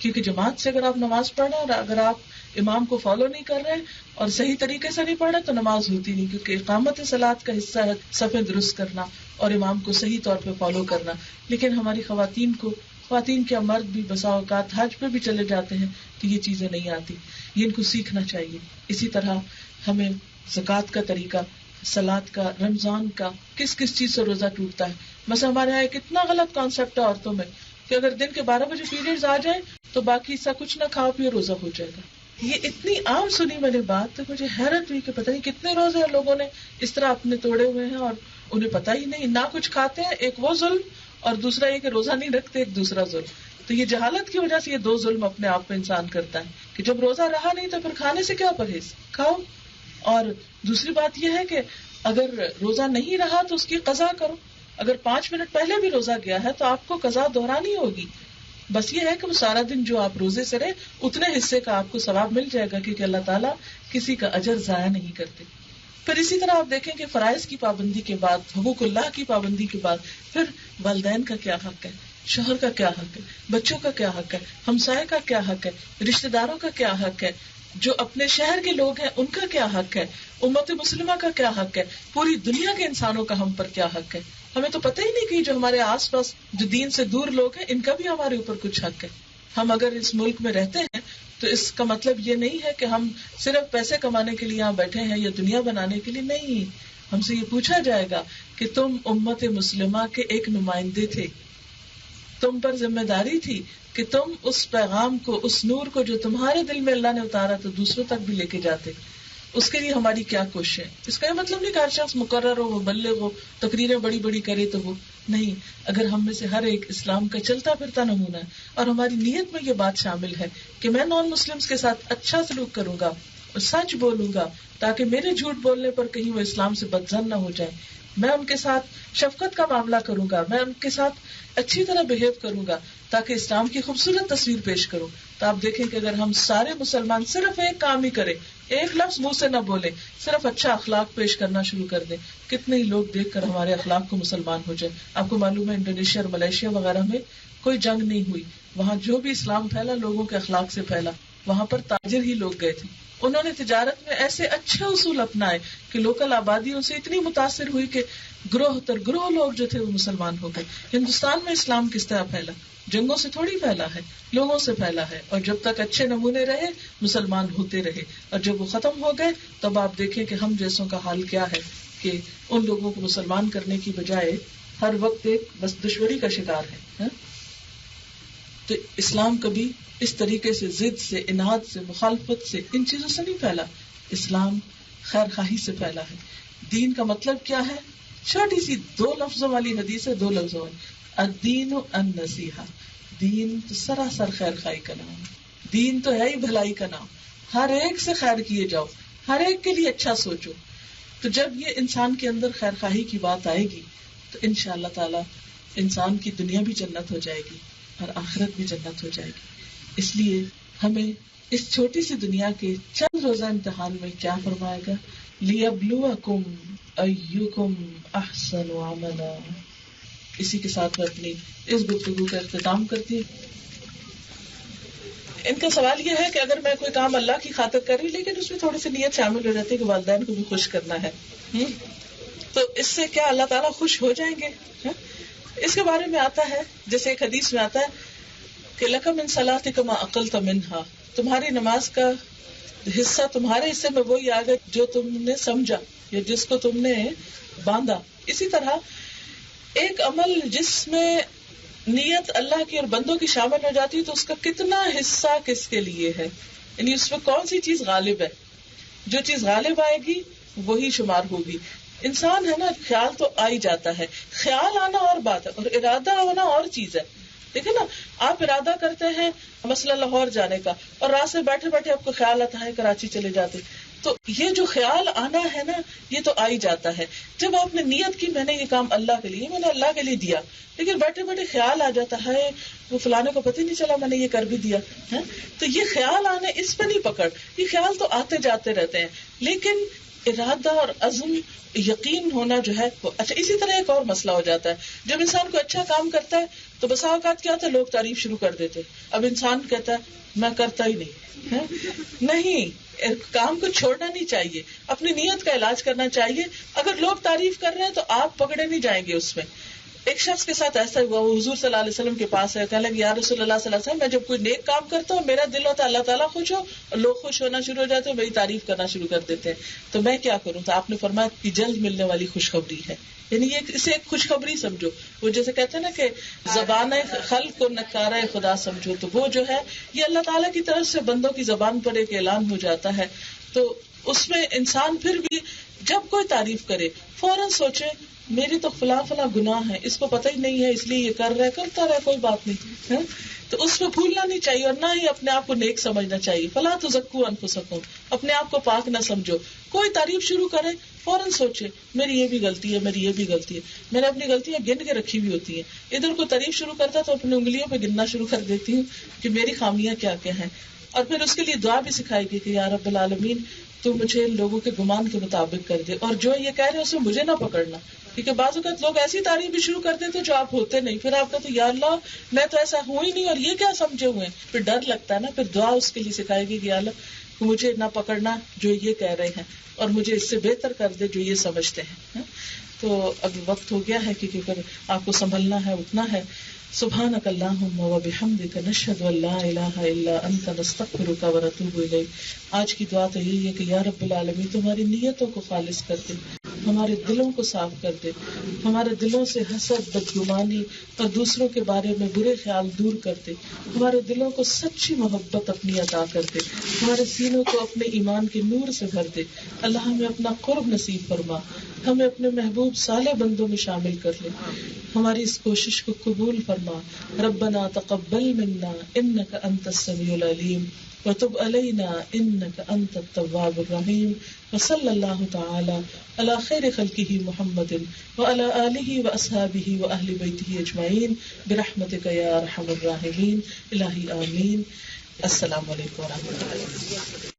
کیونکہ جماعت سے اگر آپ نماز پڑھ رہے ہیں اور اگر آپ امام کو فالو نہیں کر رہے اور صحیح طریقے سے نہیں پڑھ رہے تو نماز ہوتی نہیں. کیونکہ اقامت صلاۃ کا حصہ ہے صفیں درست کرنا اور امام کو صحیح طور پہ فالو کرنا. لیکن ہماری خواتین کیا مرد بھی بسا اوقات حج پہ بھی چلے جاتے ہیں تو یہ چیزیں نہیں آتی. یہ ان کو سیکھنا چاہیے. اسی طرح ہمیں زکوٰۃ کا طریقہ، صلاۃ کا، رمضان کا، کس کس چیز سے روزہ ٹوٹتا ہے. مثلا ہمارے یہاں ایک اتنا غلط کانسیپٹ ہے عورتوں میں کہ اگر دن کے 12 بجے پیریڈز آ جائیں تو باقی سا کچھ نہ کھاؤ پیو روزہ ہو جائے گا. یہ اتنی عام سنی میں نے بات تو مجھے حیرت ہوئی کہ پتہ نہیں کتنے روزے لوگوں نے اس طرح اپنے توڑے ہوئے ہیں اور انہیں پتہ ہی نہیں, نہ کچھ کھاتے ہیں. ایک وہ ظلم اور دوسرا یہ کہ روزہ نہیں رکھتے, ایک دوسرا ظلم. تو یہ جہالت کی وجہ سے یہ دو ظلم اپنے آپ میں انسان کرتا ہے کہ جب روزہ رہا نہیں تو پھر کھانے سے کیا پرہیز, کھاؤ. اور دوسری بات یہ ہے کہ اگر روزہ نہیں رہا تو اس کی قضا کرو. اگر 5 منٹ پہلے بھی روزہ گیا ہے تو آپ کو قضا دہرانی ہوگی. بس یہ ہے کہ وہ سارا دن جو آپ روزے سے رہے اتنے حصے کا آپ کو ثواب مل جائے گا, کیونکہ اللہ تعالیٰ کسی کا اجر ضائع نہیں کرتے. پھر اسی طرح آپ دیکھیں کہ فرائض کی پابندی کے بعد, حقوق اللہ کی پابندی کے بعد پھر والدین کا کیا حق ہے, شوہر کا کیا حق ہے, بچوں کا کیا حق ہے, ہمسائے کا کیا حق ہے, رشتہ داروں کا کیا حق ہے, جو اپنے شہر کے لوگ ہیں ان کا کیا حق ہے, امت مسلمہ کا کیا حق ہے, پوری دنیا کے انسانوں کا ہم پر کیا حق ہے. ہمیں تو پتہ ہی نہیں کہ جو ہمارے آس پاس جو دین سے دور لوگ ہیں ان کا بھی ہمارے اوپر کچھ حق ہے. ہم اگر اس ملک میں رہتے ہیں تو اس کا مطلب یہ نہیں ہے کہ ہم صرف پیسے کمانے کے لیے یہاں بیٹھے ہیں یا دنیا بنانے کے لیے. نہیں, ہم سے یہ پوچھا جائے گا کہ تم امت مسلمہ کے ایک نمائندے تھے, تم پر ذمہ داری تھی کہ تم اس پیغام کو, اس نور کو جو تمہارے دل میں اللہ نے اتارا تو دوسروں تک بھی لے کے جاتے. اس کے لیے ہماری کیا کوشش ہے. اس کا یہ مطلب نہیں کہ ہر شخص مقرر ہو, وہ مبلغ ہو, تقریریں بڑی بڑی کرے تو وہ نہیں. اگر ہم میں سے ہر ایک اسلام کا چلتا پھرتا نمونہ ہے اور ہماری نیت میں یہ بات شامل ہے کہ میں نان مسلمز کے ساتھ اچھا سلوک کروں گا اور سچ بولوں گا تاکہ میرے جھوٹ بولنے پر کہیں وہ اسلام سے بدظن نہ ہو جائے, میں ان کے ساتھ شفقت کا معاملہ کروں گا, میں ان کے ساتھ اچھی طرح بہیو کروں گا تاکہ اسلام کی خوبصورت تصویر پیش کروں, تو آپ دیکھیں کہ اگر ہم سارے مسلمان صرف ایک کام ہی کریں, ایک لفظ منہ سے نہ بولے, صرف اچھا اخلاق پیش کرنا شروع کر دیں, کتنے ہی لوگ دیکھ کر ہمارے اخلاق کو مسلمان ہو جائیں. آپ کو معلوم ہے انڈونیشیا اور ملیشیا وغیرہ میں کوئی جنگ نہیں ہوئی, وہاں جو بھی اسلام پھیلا لوگوں کے اخلاق سے پھیلا. وہاں پر تاجر ہی لوگ گئے تھے, انہوں نے تجارت میں ایسے اچھے اصول اپنائے کہ لوکل آبادیوں سے اتنی متاثر ہوئی کہ گروہ تر گروہ لوگ جو تھے وہ مسلمان ہو گئے. ہندوستان میں اسلام کس طرح پھیلا؟ جنگوں سے تھوڑی پھیلا ہے, لوگوں سے پھیلا ہے, اور جب تک اچھے نمونے رہے مسلمان ہوتے رہے, اور جب وہ ختم ہو گئے تب آپ دیکھیں کہ ہم جیسوں کا حال کیا ہے کہ ان لوگوں کو مسلمان کرنے کی بجائے ہر وقت ایک بس دشمنی کا شکار ہے. تو اسلام کبھی اس طریقے سے ضد سے, اناد سے, مخالفت سے, ان چیزوں سے نہیں پھیلا. اسلام خیر خواہی سے پھیلا ہے. دین کا مطلب کیا ہے؟ چھوٹی سی 2 لفظوں والی حدیث ہے, 2 لفظوں والی, الدین النصیحہ. دین تو سراسر خیر خواہی کا نام ہے, دین تو ہے ہی بھلائی کا نام. ہر ایک سے خیر کیے جاؤ, ہر ایک کے لیے اچھا سوچو. تو جب یہ انسان کے اندر خیر خواہی کی بات آئے گی تو انشاءاللہ تعالی انسان کی دنیا بھی جنت ہو جائے گی اور آخرت بھی جنت ہو جائے گی. اس لیے ہمیں اس چھوٹی سی دنیا کے چند روزہ امتحان میں کیا فرمائے گا؟ لِيَبْلُوَكُمْ أَيُّكُمْ أَحْسَنُ عَمَلًا. اسی کے ساتھ میں اپنی اس گفتگو کا اختتام کرتی ہوں. ان کا سوال یہ ہے کہ اگر میں کوئی کام اللہ کی خاطر کر رہی لیکن اس میں تھوڑی سی نیت شامل ہو جاتی ہے کہ والدین کو بھی خوش کرنا ہے, تو اس سے کیا اللہ تعالیٰ خوش ہو جائیں گے؟ اس کے بارے میں آتا ہے, جیسے ایک حدیث میں آتا ہے کہ لَكَ مِن صَلَاتِكَ مَا أَقَلْتَ مِنْهَا, تمہاری نماز کا حصہ تمہارے حصے میں وہی آ گیا جو تم نے سمجھا یا جس کو تم نے باندھا. اسی طرح ایک عمل جس میں نیت اللہ کی اور بندوں کی شامل ہو جاتی ہے تو اس کا کتنا حصہ کس کے لیے ہے, یعنی اس میں کون سی چیز غالب ہے. جو چیز غالب آئے گی وہی شمار ہوگی. انسان ہے نا, خیال تو آ ہی جاتا ہے, خیال آنا اور بات ہے اور ارادہ ہونا اور چیز ہے. دیکھیں نا, آپ ارادہ کرتے ہیں مثلا لاہور جانے کا اور رات سے بیٹھے بیٹھے آپ کو خیال آتا ہے کراچی چلے جاتے, تو یہ جو خیال آنا ہے نا یہ تو آ ہی جاتا ہے. جب آپ نے نیت کی میں نے یہ کام اللہ کے لیے, میں نے اللہ کے لیے دیا, لیکن بیٹھے بیٹھے خیال آ جاتا ہے وہ فلانے کو پتہ نہیں چلا میں نے یہ کر بھی دیا ہے, تو یہ خیال آنے اس پہ نہیں پکڑ, یہ خیال تو آتے جاتے رہتے ہیں, لیکن ارادہ اور عزم یقین ہونا جو ہے وہ اچھا. اسی طرح ایک اور مسئلہ ہو جاتا ہے, جب انسان کو اچھا کام کرتا ہے تو بسا اوقات کیا ہوتا ہے لوگ تعریف شروع کر دیتے, اب انسان کہتا ہے میں کرتا ہی نہیں. کام کو چھوڑنا نہیں چاہیے, اپنی نیت کا علاج کرنا چاہیے. اگر لوگ تعریف کر رہے ہیں تو آپ پکڑے نہیں جائیں گے اس میں. ایک شخص کے ساتھ ایسا ہوا، وہ حضور صلی اللہ علیہ وسلم کے پاس ہے، کہنے لگے یا رسول اللہ صلی اللہ علیہ وسلم، میں جب کوئی نیک کام کرتا ہوں میرا دل ہوتا ہے اللہ تعالیٰ خوش ہو، اور لوگ خوش ہونا شروع ہو جاتے ہیں، میری تعریف کرنا شروع کر دیتے ہیں، تو میں کیا کروں؟ تو آپ نے فرمایا کہ جلد ملنے والی خوشخبری ہے، یعنی یہ اسے ایک خوشخبری سمجھو. وہ جیسے کہتے ہیں نا کہ زبان خلق کو نکارہ خدا سمجھو، تو وہ جو ہے یہ اللہ تعالیٰ کی طرف سے بندوں کی زبان پر ایک اعلان ہو جاتا ہے. تو اس میں انسان پھر بھی جب کوئی تعریف کرے فوراً سوچے میری تو فلاں فلاں گناہ ہے، اس کو پتہ ہی نہیں ہے اس لیے یہ کرتا رہے کوئی بات نہیں ہے، تو اس میں بھولنا نہیں چاہیے اور نہ ہی اپنے آپ کو نیک سمجھنا چاہیے. فلا تزکوا انفسکم، اپنے آپ کو پاک نہ سمجھو. کوئی تعریف شروع کرے فوراً سوچے میری یہ بھی غلطی ہے، میری یہ بھی غلطی ہے. میں نے اپنی غلطیاں گن کے رکھی ہوئی ہوتی ہیں، ادھر کو تعریف شروع کرتا تو اپنی انگلیوں پہ گننا شروع کر دیتی ہوں کہ میری خامیاں کیا کیا ہیں. اور پھر اس کے لیے دعا بھی سکھائے گی کہ یا رب العالمین تو مجھے لوگوں کے گمان کے مطابق کر دے، اور جو یہ کہہ رہے ہیں اسے مجھے نہ پکڑنا، کیونکہ بعض اوقات لوگ ایسی تعریف بھی شروع کر دیتے جو آپ ہوتے نہیں، پھر آپ کہتے یا اللہ میں تو ایسا ہوں ہی نہیں اور یہ کیا سمجھے ہوئے ہیں، پھر ڈر لگتا ہے نا. پھر دعا اس کے لیے سکھائے گی کہ یا اللہ مجھے نہ پکڑنا جو یہ کہہ رہے ہیں، اور مجھے اس سے بہتر کر دے جو یہ سمجھتے ہیں. تو اب وقت ہو گیا ہے کیونکہ آپ کو سنبھلنا ہے، اٹھنا ہے. سبحانک اللہم وبحمدک نشہد ان لا الہ الا انت نستغفرک ونتوب الیک. آج کی دعا تو یہی ہے کہ یا رب العالمین تمہاری نیتوں کو خالص کر دے، ہمارے دلوں کو صاف کر دے، ہمارے دلوں سے حسد، بدگمانی اور دوسروں کے بارے میں برے خیال دور کر دے، ہمارے دلوں کو سچی محبت اپنی عطا کر دے، ہمارے سینوں کو اپنے ایمان کے نور سے بھر دے. اللہ ہمیں اپنا قرب نصیب فرما، ہمیں اپنے محبوب صالح بندوں میں شامل کر لے، ہماری اس کوشش کو قبول فرما. ربنا تقبل منا انک انت السمیع العلیم وتب علینا انک انت التواب الرحیم. وصلی اللہ تعالی علی خیر خلقہ محمد وعلی آلہ واصحابہ واہل بیتہ اجمعین برحمتک یا ارحم الراحمین. الہی آمین. السلام علیکم ورحمۃ اللہ.